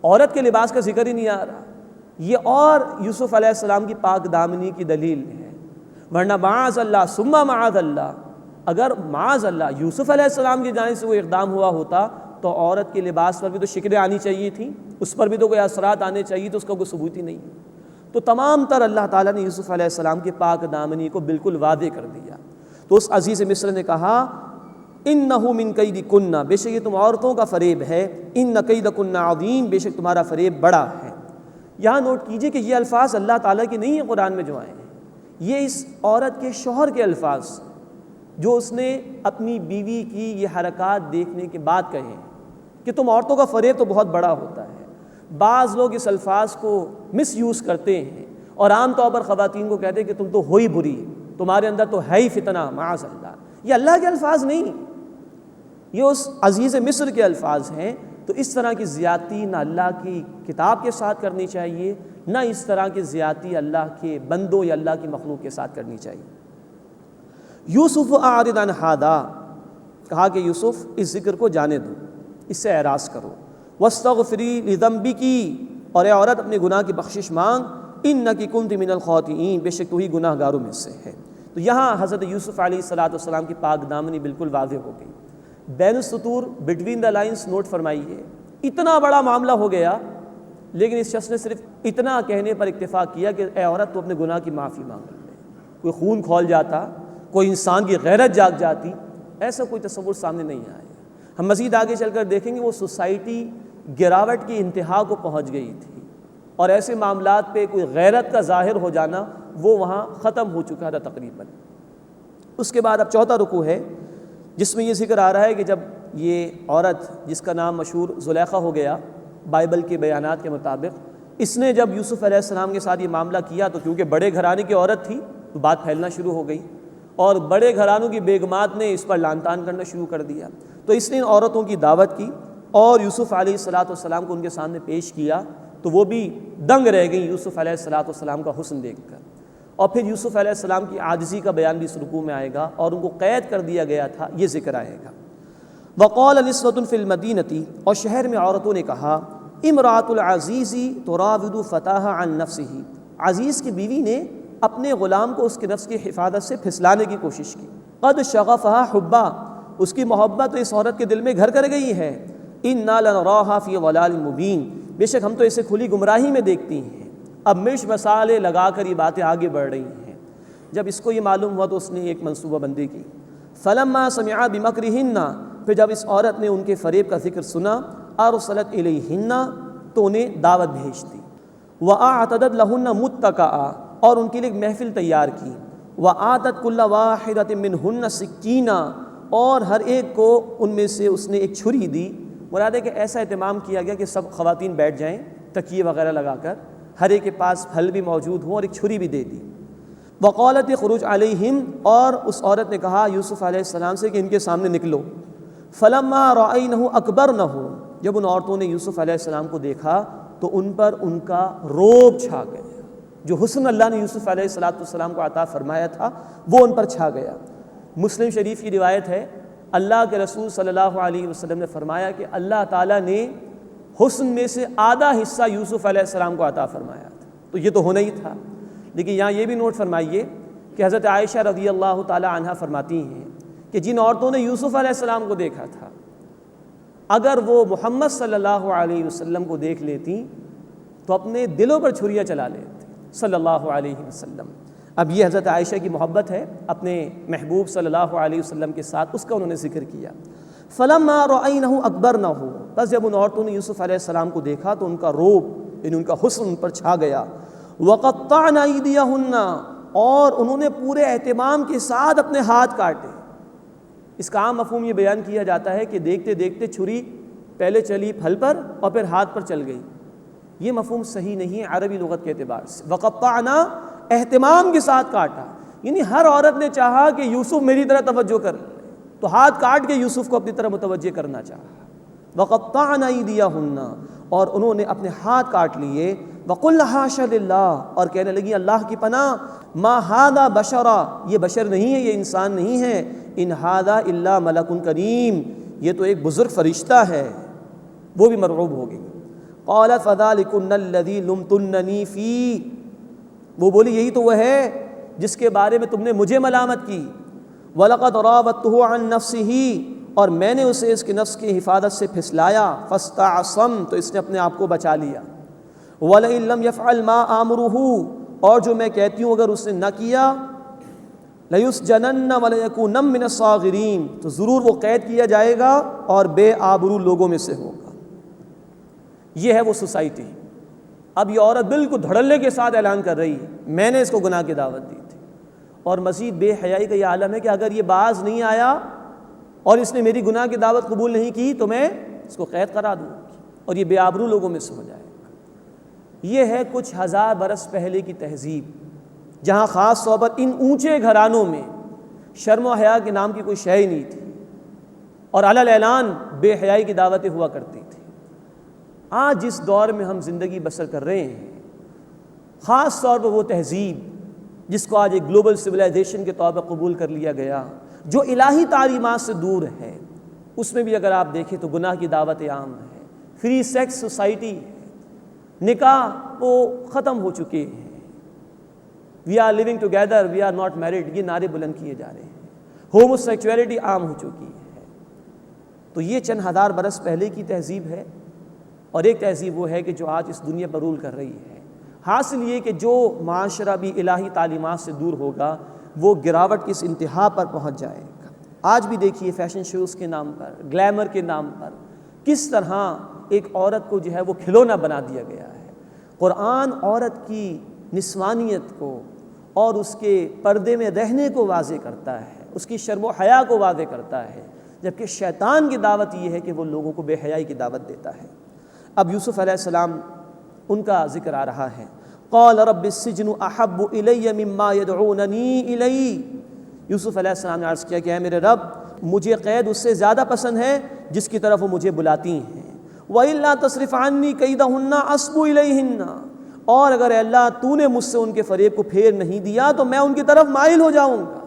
عورت کے لباس کا ذکر ہی نہیں آ رہا، یہ اور یوسف علیہ السلام کی پاک دامنی کی دلیل ہے۔ ورنہ معاذ اللہ ثم معاذ اللہ، اگر معاذ اللہ یوسف علیہ السلام کی جانب سے وہ اقدام ہوا ہوتا تو عورت کے لباس پر بھی تو شکلیں آنی چاہیے تھیں، اس پر بھی تو کوئی اثرات آنے چاہیے، تو اس کا کوئی ثبوت ہی نہیں۔ تو تمام تر اللہ تعالیٰ نے یوسف علیہ السلام کی پاک دامنی کو بالکل واضح کر دیا۔ تو اس عزیز مصر نے کہا انہ من کیدکن، بے شک یہ تم عورتوں کا فریب ہے، ان کیدکن عظیم، بے شک تمہارا فریب بڑا ہے۔ یہاں نوٹ کیجئے کہ یہ الفاظ اللہ تعالیٰ کے نہیں ہیں قرآن میں جو آئے ہیں، یہ اس عورت کے شوہر کے الفاظ جو اس نے اپنی بیوی کی یہ حرکات دیکھنے کے بعد کہے کہ تم عورتوں کا فریب تو بہت بڑا ہوتا ہے. بعض لوگ اس الفاظ کو مس یوز کرتے ہیں اور عام طور پر خواتین کو کہتے ہیں کہ تم تو ہو ہی بری، تمہارے اندر تو ہے ہی فتنہ، معاذ اللہ. یہ اللہ کے الفاظ نہیں، یہ اس عزیز مصر کے الفاظ ہیں. تو اس طرح کی زیادتی نہ اللہ کی کتاب کے ساتھ کرنی چاہیے، نہ اس طرح کی زیادتی اللہ کے بندوں یا اللہ کی مخلوق کے ساتھ کرنی چاہیے. یوسف اعرض عن ھذا، کہا کہ یوسف اس ذکر کو جانے دو، اس سے اعراض کرو. واستغفری لذنبک، اور اے عورت اپنے گناہ کی بخشش مانگ. انک کنت من الخاطئین، بے شک تو ہی گناہ گاروں میں سے ہے. تو یہاں حضرت یوسف علیہ السلام کی پاک دامنی بالکل واضح ہو گئی. بین السطور، بٹوین دا لائنز نوٹ فرمائیے. اتنا بڑا معاملہ ہو گیا لیکن اس شخص نے صرف اتنا کہنے پر اکتفا کیا کہ اے عورت تو اپنے گناہ کی معافی مانگ لے. کوئی خون کھول جاتا، کوئی انسان کی غیرت جاگ جاتی، ایسا کوئی تصور سامنے نہیں آیا. ہم مزید آگے چل کر دیکھیں گے وہ سوسائٹی گراوٹ کی انتہا کو پہنچ گئی تھی اور ایسے معاملات پہ کوئی غیرت کا ظاہر ہو جانا وہ وہاں ختم ہو چکا تھا تقریباً. اس کے بعد اب چوتھا رکوع ہے جس میں یہ ذکر آ رہا ہے کہ جب یہ عورت جس کا نام مشہور زلیخا ہو گیا بائبل کے بیانات کے مطابق، اس نے جب یوسف علیہ السلام کے ساتھ یہ معاملہ کیا تو کیونکہ بڑے گھرانے کی عورت تھی تو بات پھیلنا شروع ہو گئی اور بڑے گھرانوں کی بیگمات نے اس پر لعن طعن کرنا شروع کر دیا. تو اس نے ان عورتوں کی دعوت کی اور یوسف علیہ السلام کو ان کے سامنے پیش کیا تو وہ بھی دنگ رہ گئیں یوسف علیہ السلام کا حسن دیکھ کر. اور پھر یوسف علیہ السلام کی عاجزی کا بیان بھی اس رکوع میں آئے گا اور ان کو قید کر دیا گیا تھا، یہ ذکر آئے گا. وقال نسوة فی المدینة، اور شہر میں عورتوں نے کہا امرأۃ العزیز تراود فتاها عن نفسه، عزیز کی بیوی نے اپنے غلام کو اس کے نفس کی حفاظت سے پھسلانے کی کوشش کی. قد شغفها حبا، اس کی محبت اس عورت کے دل میں گھر کر گئی ہے. انا لنراها فی ضلال مبین، بے شک ہم تو اسے کھلی گمراہی میں دیکھتی ہیں. اب مرچ مسالے لگا کر یہ باتیں آگے بڑھ رہی ہیں. جب اس کو یہ معلوم ہوا تو اس نے ایک منصوبہ بندی کی. فلما سمع بمکرہن، پھر جب اس عورت نے ان کے فریب کا ذکر سنا، ارسلت الیہن، تو انہیں دعوت بھیج دی. واعتدت لہن متکئا، اور ان کے لیے ایک محفل تیار کی. وآتت کل واحدۃ منہن سکینہ، اور ہر ایک کو ان میں سے اس نے ایک چھری دی. مراد ہے کہ ایسا اہتمام کیا گیا کہ سب خواتین بیٹھ جائیں تکیے وغیرہ لگا کر، ہر ایک کے پاس پھل بھی موجود ہوں اور ایک چھری بھی دے دی. وقالت خروج علیہم، اور اس عورت نے کہا یوسف علیہ السلام سے کہ ان کے سامنے نکلو. فلما رأینہ اکبرنہ، جب ان عورتوں نے یوسف علیہ السلام کو دیکھا تو ان پر ان کا روب چھا گیا. جو حسن اللہ نے یوسف علیہ السلام کو عطا فرمایا تھا وہ ان پر چھا گیا. مسلم شریف کی روایت ہے اللہ کے رسول صلی اللہ علیہ وسلم نے فرمایا کہ اللہ تعالیٰ نے حسن میں سے آدھا حصہ یوسف علیہ السلام کو عطا فرمایا تھا. تو یہ تو ہونا ہی تھا. لیکن یہاں یہ بھی نوٹ فرمائیے کہ حضرت عائشہ رضی اللہ تعالی عنہا فرماتی ہیں کہ جن عورتوں نے یوسف علیہ السلام کو دیکھا تھا اگر وہ محمد صلی اللہ علیہ وسلم کو دیکھ لیتی تو اپنے دلوں پر چھریاں چلا لیتی صلی اللہ علیہ وسلم. اب یہ حضرت عائشہ کی محبت ہے اپنے محبوب صلی اللہ علیہ وسلم کے ساتھ، اس کا انہوں نے ذکر کیا. فلما رأینہ اکبرنہ، بس جب ان عورتوں نے یوسف علیہ السلام کو دیکھا تو ان کا روب یعنی ان کا حسن ان پر چھا گیا. وقطعن ایدیہن، اور انہوں نے پورے اہتمام کے ساتھ اپنے ہاتھ کاٹے. اس کا عام مفہوم یہ بیان کیا جاتا ہے کہ دیکھتے دیکھتے چھری پہلے چلی پھل پر اور پھر ہاتھ پر چل گئی. یہ مفہوم صحیح نہیں ہے عربی لغت کے اعتبار سے. وقطعنا، اہتمام کے ساتھ کاٹا، یعنی ہر عورت نے چاہا کہ یوسف میری طرح توجہ کر لے تو ہاتھ کاٹ کے یوسف کو اپنی طرح متوجہ کرنا چاہا. وقطعن ایدیہن، اور انہوں نے اپنے ہاتھ کاٹ لیے. وقلن حاش للہ، اور کہنے لگی اللہ کی پناہ، ما ھذا بشرا، یہ بشر نہیں ہے، یہ انسان نہیں ہے. ان ھذا الا ملک کریم، یہ تو ایک بزرگ فرشتہ ہے. وہ بھی مرعوب ہو گئی. قالت فذلکن الذی لمتننی فیہ، وہ بولی یہی تو وہ ہے جس کے بارے میں تم نے مجھے ملامت کی. وَلَقَدْ رَاوَدتُّهُ عَن نَفْسِهِ، اور میں نے اسے اس کے نفس کی حفاظت سے پھسلایا. فَاسْتَعْصَمَ، تو اس نے اپنے آپ کو بچا لیا. وَلَئِن لَّمْ يَفْعَلْ مَا آمُرُهُ، اور جو میں کہتی ہوں اگر اس نے نہ کیا، لَيُسْجَنَنَّ وَلَيَكُونَ مِنَ الصَّاغِرِينَ، تو ضرور وہ قید کیا جائے گا اور بے آبرو لوگوں میں سے ہوگا. یہ ہے وہ سوسائٹی. اب یہ عورت بالکل دھڑلے کے ساتھ اعلان کر رہی ہے میں نے اس کو گناہ کی دعوت دی تھی اور مزید بے حیائی کا یہ عالم ہے کہ اگر یہ باز نہیں آیا اور اس نے میری گناہ کی دعوت قبول نہیں کی تو میں اس کو قید کرا دوں گی اور یہ بے آبرو لوگوں میں سے ہو جائے گا۔ یہ ہے کچھ ہزار برس پہلے کی تہذیب، جہاں خاص طور پر ان اونچے گھرانوں میں شرم و حیا کے نام کی کوئی شے ہی نہیں تھی اور علی الاعلان بے حیائی کی دعوتیں ہوا کرتی تھیں۔ آج جس دور میں ہم زندگی بسر کر رہے ہیں، خاص طور پر وہ تہذیب جس کو آج ایک گلوبل سویلائزیشن کے طور پر قبول کر لیا گیا، جو الہی تعلیمات سے دور ہے، اس میں بھی اگر آپ دیکھیں تو گناہ کی دعوت عام ہے، فری سیکس سوسائٹی ہے، نکاح وہ ختم ہو چکے ہیں، we are living together we are not married, یہ نعرے بلند کیے جا رہے ہیں، ہومو سیکچولیٹی عام ہو چکی ہے۔ تو یہ چند ہزار برس پہلے کی تہذیب ہے، اور ایک تہذیب وہ ہے کہ جو آج اس دنیا پر رول کر رہی ہے۔ حاصل یہ کہ جو معاشرہ بھی الہی تعلیمات سے دور ہوگا وہ گراوٹ کی اس انتہا پر پہنچ جائے گا۔ آج بھی دیکھیے فیشن شوز کے نام پر، گلیمر کے نام پر کس طرح ایک عورت کو جو ہے وہ کھلونا بنا دیا گیا ہے۔ قرآن عورت کی نسوانیت کو اور اس کے پردے میں رہنے کو واضح کرتا ہے، اس کی شرم و حیا کو واضح کرتا ہے، جبکہ شیطان کی دعوت یہ ہے کہ وہ لوگوں کو بے حیائی کی دعوت دیتا ہے۔ اب یوسف علیہ السلام ان کا ذکر آ رہا ہے۔ قال رب السجن احب الی مما یدعوننی الی، یوسف علیہ السلام نے عرض کیا کہ اے میرے رب، مجھے قید اس سے زیادہ پسند ہے جس کی طرف وہ مجھے بلاتی ہیں۔ وَإِلَّا تَصْرِفْ عَنِّي كَيْدَهُنَّ أَصْبُ إِلَيْهِنَّ، اور اگر اللہ تو نے مجھ سے ان کے فریب کو پھیر نہیں دیا تو میں ان کی طرف مائل ہو جاؤں گا۔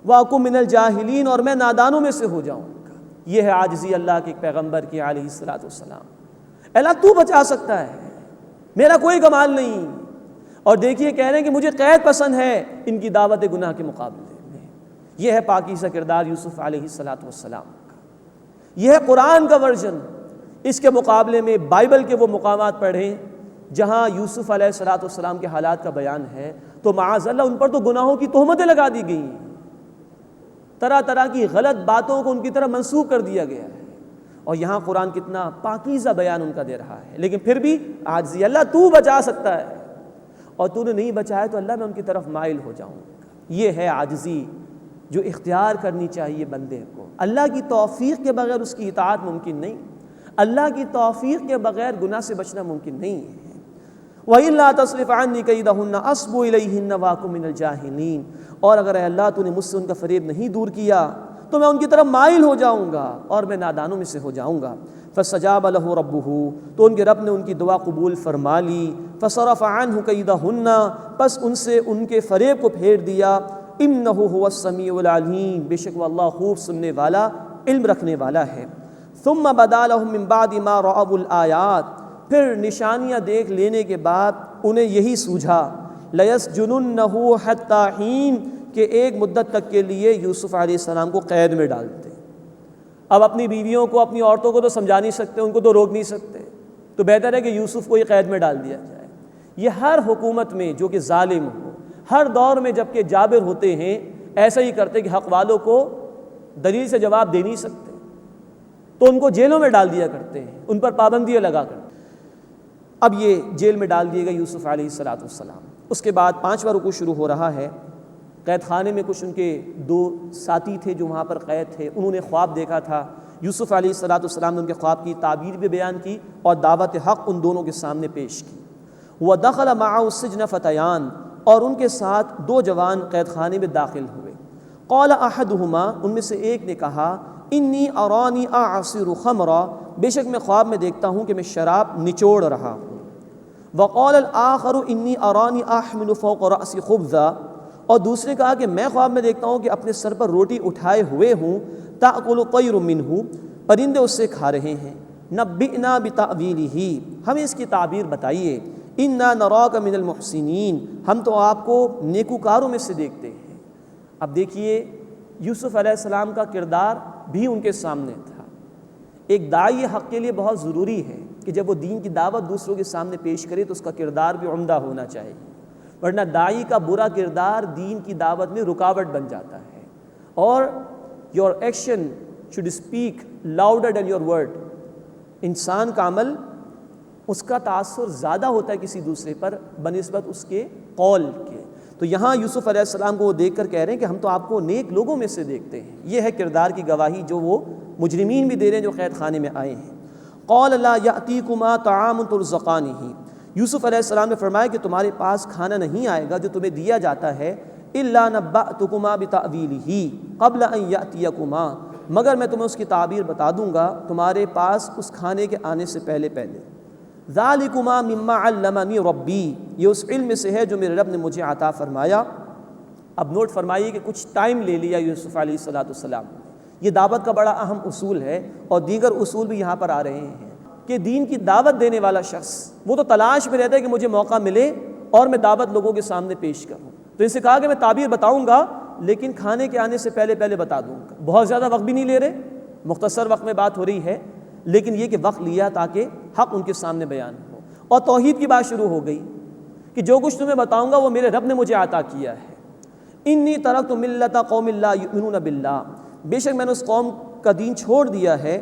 وَأَكُن مِّنَ الْجَاهِلِينَ، اور میں نادانوں میں سے ہو جاؤں گا۔ یہ ہے عاجزی اللہ کے ایک پیغمبر کی علیہ الصلوۃ والسلام۔ اللہ تو بچا سکتا ہے، میرا کوئی کمال نہیں۔ اور دیکھیے کہہ رہے ہیں کہ مجھے قید پسند ہے ان کی دعوت گناہ کے مقابلے میں۔ یہ ہے پاکیزہ کردار یوسف علیہ الصلوۃ والسلام کا، یہ ہے قرآن کا ورژن۔ اس کے مقابلے میں بائبل کے وہ مقامات پڑھیں جہاں یوسف علیہ الصلوۃ والسلام کے حالات کا بیان ہے تو معاذ اللہ ان پر تو گناہوں کی تہمتیں لگا دی گئی ہیں، طرح طرح کی غلط باتوں کو ان کی طرف منسوب کر دیا گیا ہے، اور یہاں قرآن کتنا پاکیزہ بیان ان کا دے رہا ہے۔ لیکن پھر بھی عاجزی، اللہ تو بچا سکتا ہے اور تو نے نہیں بچایا تو اللہ میں ان کی طرف مائل ہو جاؤں گا۔ یہ ہے عاجزی جو اختیار کرنی چاہیے بندے کو۔ اللہ کی توفیق کے بغیر اس کی اطاعت ممکن نہیں، اللہ کی توفیق کے بغیر گناہ سے بچنا ممکن نہیں ہے۔ وَإِلَّا تَصْرِفْ عَنِّي كَيْدَهُنَّ أَصْبُ إِلَيْهِنَّ وَأَكُن مِّنَ الْجَاهِلِينَ، اور اگر اے اللہ تو نے مجھ سے ان کا فریب نہیں دور کیا تو میں ان کی طرف مائل ہو جاؤں گا اور میں نادانوں میں سے ہو جاؤں گا۔ فَاسْتَجَابَ لَهُ رَبُّهُ، تو ان کے رب نے ان کی دعا قبول فرما لی۔ فَصَرَفَ عَنْهُ كَيْدَهُنَّ، پس ان سے ان کے فریب کو پھیر دیا۔ إِنَّهُ هُوَ السَّمِيعُ الْعَلِيمُ، بے شک وہ اللہ خوب سننے والا، علم رکھنے والا ہے۔ ثُمَّ بَدَا لَهُم مِّن بَعْدِ مَا رَأَوُا الْآيَاتِ، پھر نشانیاں دیکھ لینے کے بعد انہیں یہی سوجھا، لَيَسْجُنُنَّهُ حَتَّىٰ حِينٍ، کہ ایک مدت تک کے لیے یوسف علیہ السلام کو قید میں ڈالتے۔ اب اپنی بیویوں کو، اپنی عورتوں کو تو سمجھا نہیں سکتے، ان کو تو روک نہیں سکتے، تو بہتر ہے کہ یوسف کو یہ قید میں ڈال دیا جائے۔ یہ ہر حکومت میں جو کہ ظالم ہو، ہر دور میں جب کہ جابر ہوتے ہیں ایسا ہی کرتے کہ حق والوں کو دلیل سے جواب دے نہیں سکتے تو ان کو جیلوں میں ڈال دیا کرتے ہیں، ان پر پابندیاں لگا کرتے۔ اب یہ جیل میں ڈال دیے گئے یوسف علیہ الصلوۃ والسلام۔ اس کے بعد 5واں رکوع شروع ہو رہا ہے۔ قید خانے میں کچھ ان کے 2 ساتھی تھے جو وہاں پر قید تھے، انہوں نے خواب دیکھا تھا۔ یوسف علیہ الصلوۃ والسلام نے ان کے خواب کی تعبیر بھی بیان کی اور دعوت حق ان دونوں کے سامنے پیش کی۔ وَدَخَلَ مَعَهُ السِّجْنَ فَتَيَانِ، اور ان کے ساتھ 2 جوان قید خانے میں داخل ہوئے۔ قَالَ أَحَدُهُمَا، ان میں سے ایک نے کہا، إِنِّي أَرَانِي أَعْصِرُ خَمْرًا، بے شک میں خواب میں دیکھتا ہوں کہ میں شراب نچوڑ رہا ہوں۔ وقال الآخر إني أراني أحمل فوق رأسي خبزا، اور دوسرے کہا کہ میں خواب میں دیکھتا ہوں کہ اپنے سر پر روٹی اٹھائے ہوئے ہوں، تأكل الطير منه، پرندے اس سے کھا رہے ہیں۔ نبئنا بتأويله، ہمیں اس کی تعبیر بتائیے۔ إنا نراك من المحسنين، ہم تو آپ کو نیکوکاروں میں سے دیکھتے ہیں۔ اب دیکھیے یوسف علیہ السلام کا کردار بھی ان کے سامنے تھا۔ ایک داعی حق کے لیے بہت ضروری ہے کہ جب وہ دین کی دعوت دوسروں کے سامنے پیش کرے تو اس کا کردار بھی عمدہ ہونا چاہیے، ورنہ داعی کا برا کردار دین کی دعوت میں رکاوٹ بن جاتا ہے۔ اور your action should speak louder than your word, انسان کا عمل اس کا تاثر زیادہ ہوتا ہے کسی دوسرے پر بنسبت اس کے قول کے۔ تو یہاں یوسف علیہ السلام کو وہ دیکھ کر کہہ رہے ہیں کہ ہم تو آپ کو نیک لوگوں میں سے دیکھتے ہیں. یہ ہے کردار کی گواہی جو وہ مجرمین بھی دے رہے ہیں جو قید خانے میں آئے ہیں. قال لا یأتیکما طعام ترزقانہ، یوسف علیہ السلام نے فرمایا کہ تمہارے پاس کھانا نہیں آئے گا جو تمہیں دیا جاتا ہے، الا نبأتکما بتأویلہ قبل ان یأتیکما، مگر میں تمہیں اس کی تعبیر بتا دوں گا تمہارے پاس اس کھانے کے آنے سے پہلے پہلے. ذالکما مما علمنی ربی، یہ اس علم سے ہے جو میرے رب نے مجھے عطا فرمایا. اب نوٹ فرمائیے کہ کچھ ٹائم لے لیا یوسف علیہ السلام. یہ دعوت کا بڑا اہم اصول ہے اور دیگر اصول بھی یہاں پر آ رہے ہیں کہ دین کی دعوت دینے والا شخص وہ تو تلاش میں رہتا ہے کہ مجھے موقع ملے اور میں دعوت لوگوں کے سامنے پیش کروں. تو اسے کہا کہ میں تعبیر بتاؤں گا لیکن کھانے کے آنے سے پہلے پہلے بتا دوں گا. بہت زیادہ وقت بھی نہیں لے رہے، مختصر وقت میں بات ہو رہی ہے، لیکن یہ کہ وقت لیا تاکہ حق ان کے سامنے بیان ہو. اور توحید کی بات شروع ہو گئی کہ جو کچھ تمہیں بتاؤں گا وہ میرے رب نے مجھے عطا کیا ہے. انی ترکت ملت قوم لا یؤمنون باللہ، بے شک میں نے اس قوم کا دین چھوڑ دیا ہے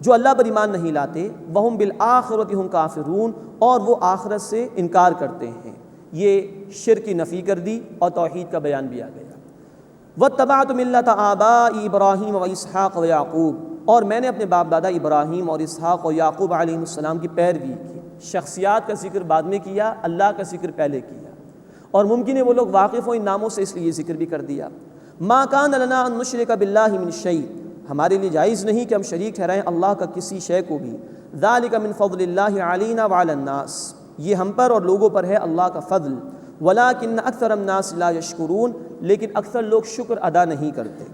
جو اللہ پر ایمان نہیں لاتے. وہم بالآخرۃ ہم کافرون، اور وہ آخرت سے انکار کرتے ہیں. یہ شرک کی نفی کر دی اور توحید کا بیان بھی آ گیا. واتبعت ملت آباء ابراہیم و اسحاق و یعقوب، اور میں نے اپنے باپ دادا ابراہیم اور اسحاق و یعقوب علیہ السلام کی پیروی کی. شخصیات کا ذکر بعد میں کیا، اللہ کا ذکر پہلے کیا، اور ممکن ہے وہ لوگ واقف ہوں ان ناموں سے، اس لیے یہ ذکر بھی کر دیا. ما کان لنا ان نشرک باللہ من شیء، ہمارے لیے جائز نہیں کہ ہم شریک ٹھہرائیں اللہ کا کسی شے کو بھی. ذالک من فضل اللہ علینا وعلی الناس، یہ ہم پر اور لوگوں پر ہے اللہ کا فضل. ولکن اکثر الناس لا یشکرون، لیکن اکثر لوگ شکر ادا نہیں کرتے.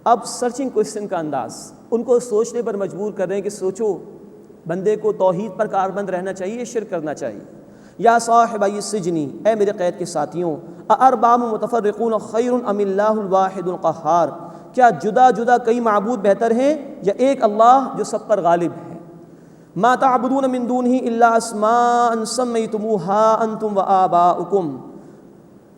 اب سرچنگ کوشچن کا انداز ان کو سوچنے پر مجبور کر رہے ہیں کہ سوچو، بندے کو توحید پر کاربند رہنا چاہیے، شرک کرنا چاہیے. یا صاحبی السجن، اے میرے قید کے ساتھیوں، اارباب متفرقون خیر ام اللہ الواحد القہار، کیا جدا جدا کئی معبود بہتر ہیں یا ایک اللہ جو سب پر غالب ہے. ما تعبدون من دونہ الا اسماء سمیتموها انتم وآباؤکم،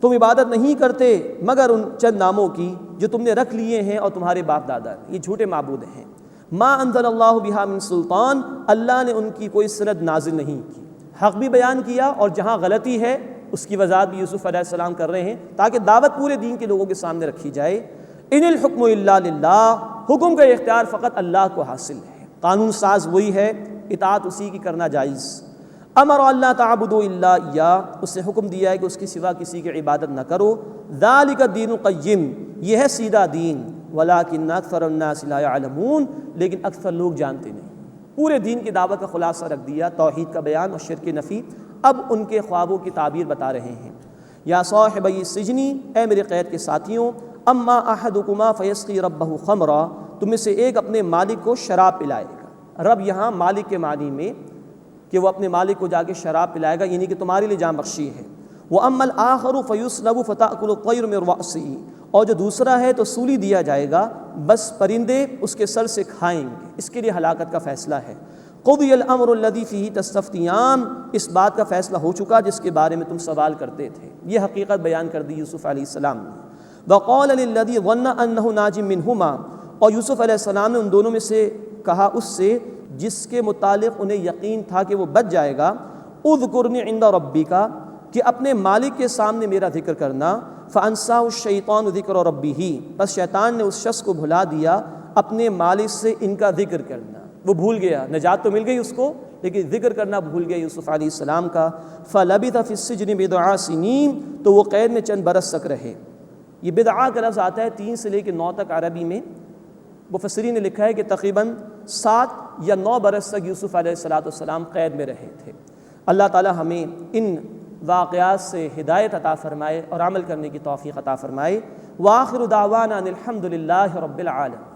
تم عبادت نہیں کرتے مگر ان چند ناموں کی جو تم نے رکھ لیے ہیں اور تمہارے باپ دادا نے. یہ جھوٹے معبود ہیں. ما انزل اللہ بہا من سلطان، اللہ نے ان کی کوئی سند نازل نہیں کی. حق بھی بیان کیا اور جہاں غلطی ہے اس کی وضاحت بھی یوسف علیہ السلام کر رہے ہیں تاکہ دعوت پورے دین کے لوگوں کے سامنے رکھی جائے. ان الحکم الا للہ، حکم کا اختیار فقط اللہ کو حاصل ہے. قانون ساز وہی ہے، اطاعت اسی کی کرنا جائز. امر اللہ تعبدوا الا ایاہ، اس نے حکم دیا ہے کہ اس کے سوا کسی کی عبادت نہ کرو. ذالک الدین القیم، یہ ہے سیدھا دین. ولکن اکثر الناس لا یعلمون، لیکن اکثر لوگ جانتے نہیں. پورے دین کی دعوت کا خلاصہ رکھ دیا، توحید کا بیان اور شرک نفی. اب ان کے خوابوں کی تعبیر بتا رہے ہیں. یا صاحبی السجن، اے میرے قید کے ساتھیوں، اما احدکما فیسقی ربہ خمرا، تم میں سے ایک اپنے مالک کو شراب پلائے گا. رب یہاں مالک کے معنی میں کہ وہ اپنے مالک کو جا کے شراب پلائے گا، یعنی کہ تمہارے لیے جان بخشی ہے. وَأَمَّا الْآخَرُ فَيُسْلَبُ فَتَأْكُلُ الطَّيْرُ مِنْ رَأْسِهِ، اور جو دوسرا ہے تو سولی دیا جائے گا، بس پرندے اس کے سر سے کھائیں گے. اس کے لیے ہلاکت کا فیصلہ ہے. قُضِيَ الْأَمْرُ الَّذِي فِيهِ تَسْتَفْتِيَانِ، اس بات کا فیصلہ ہو چکا جس کے بارے میں تم سوال کرتے تھے. یہ حقیقت بیان کر دی یوسف علیہ السلام نے. وَقَالَ لِلَّذِي ظَنَّ أَنَّهُ نَاجٍ مِّنْهُمَا، اور یوسف علیہ السلام نے ان دونوں میں سے کہا اس سے جس کے متعلق انہیں یقین تھا کہ وہ بچ جائے گا، اذکرنی عند ربک، کہ اپنے مالک کے سامنے میرا ذکر کرنا. فانساہ الشیطان ذکر ربہ، بس شیطان نے اس شخص کو بھلا دیا اپنے مالک سے ان کا ذکر کرنا. وہ بھول گیا، نجات تو مل گئی اس کو لیکن ذکر کرنا بھول گیا یوسف علیہ السلام کا. فلبث فی السجن بضع سنین، تو وہ قید میں چند برس تک رہے. یہ بدعہ کا لفظ آتا ہے 3 سے لے کے 9 تک عربی میں. مفسرین نے لکھا ہے کہ تقریباً 7 یا 9 برس تک یوسف علیہ السلام قید میں رہے تھے. اللہ تعالی ہمیں ان واقعات سے ہدایت عطا فرمائے اور عمل کرنے کی توفیق عطا فرمائے. وآخر دعوانا ان الحمد للہ رب العالمین.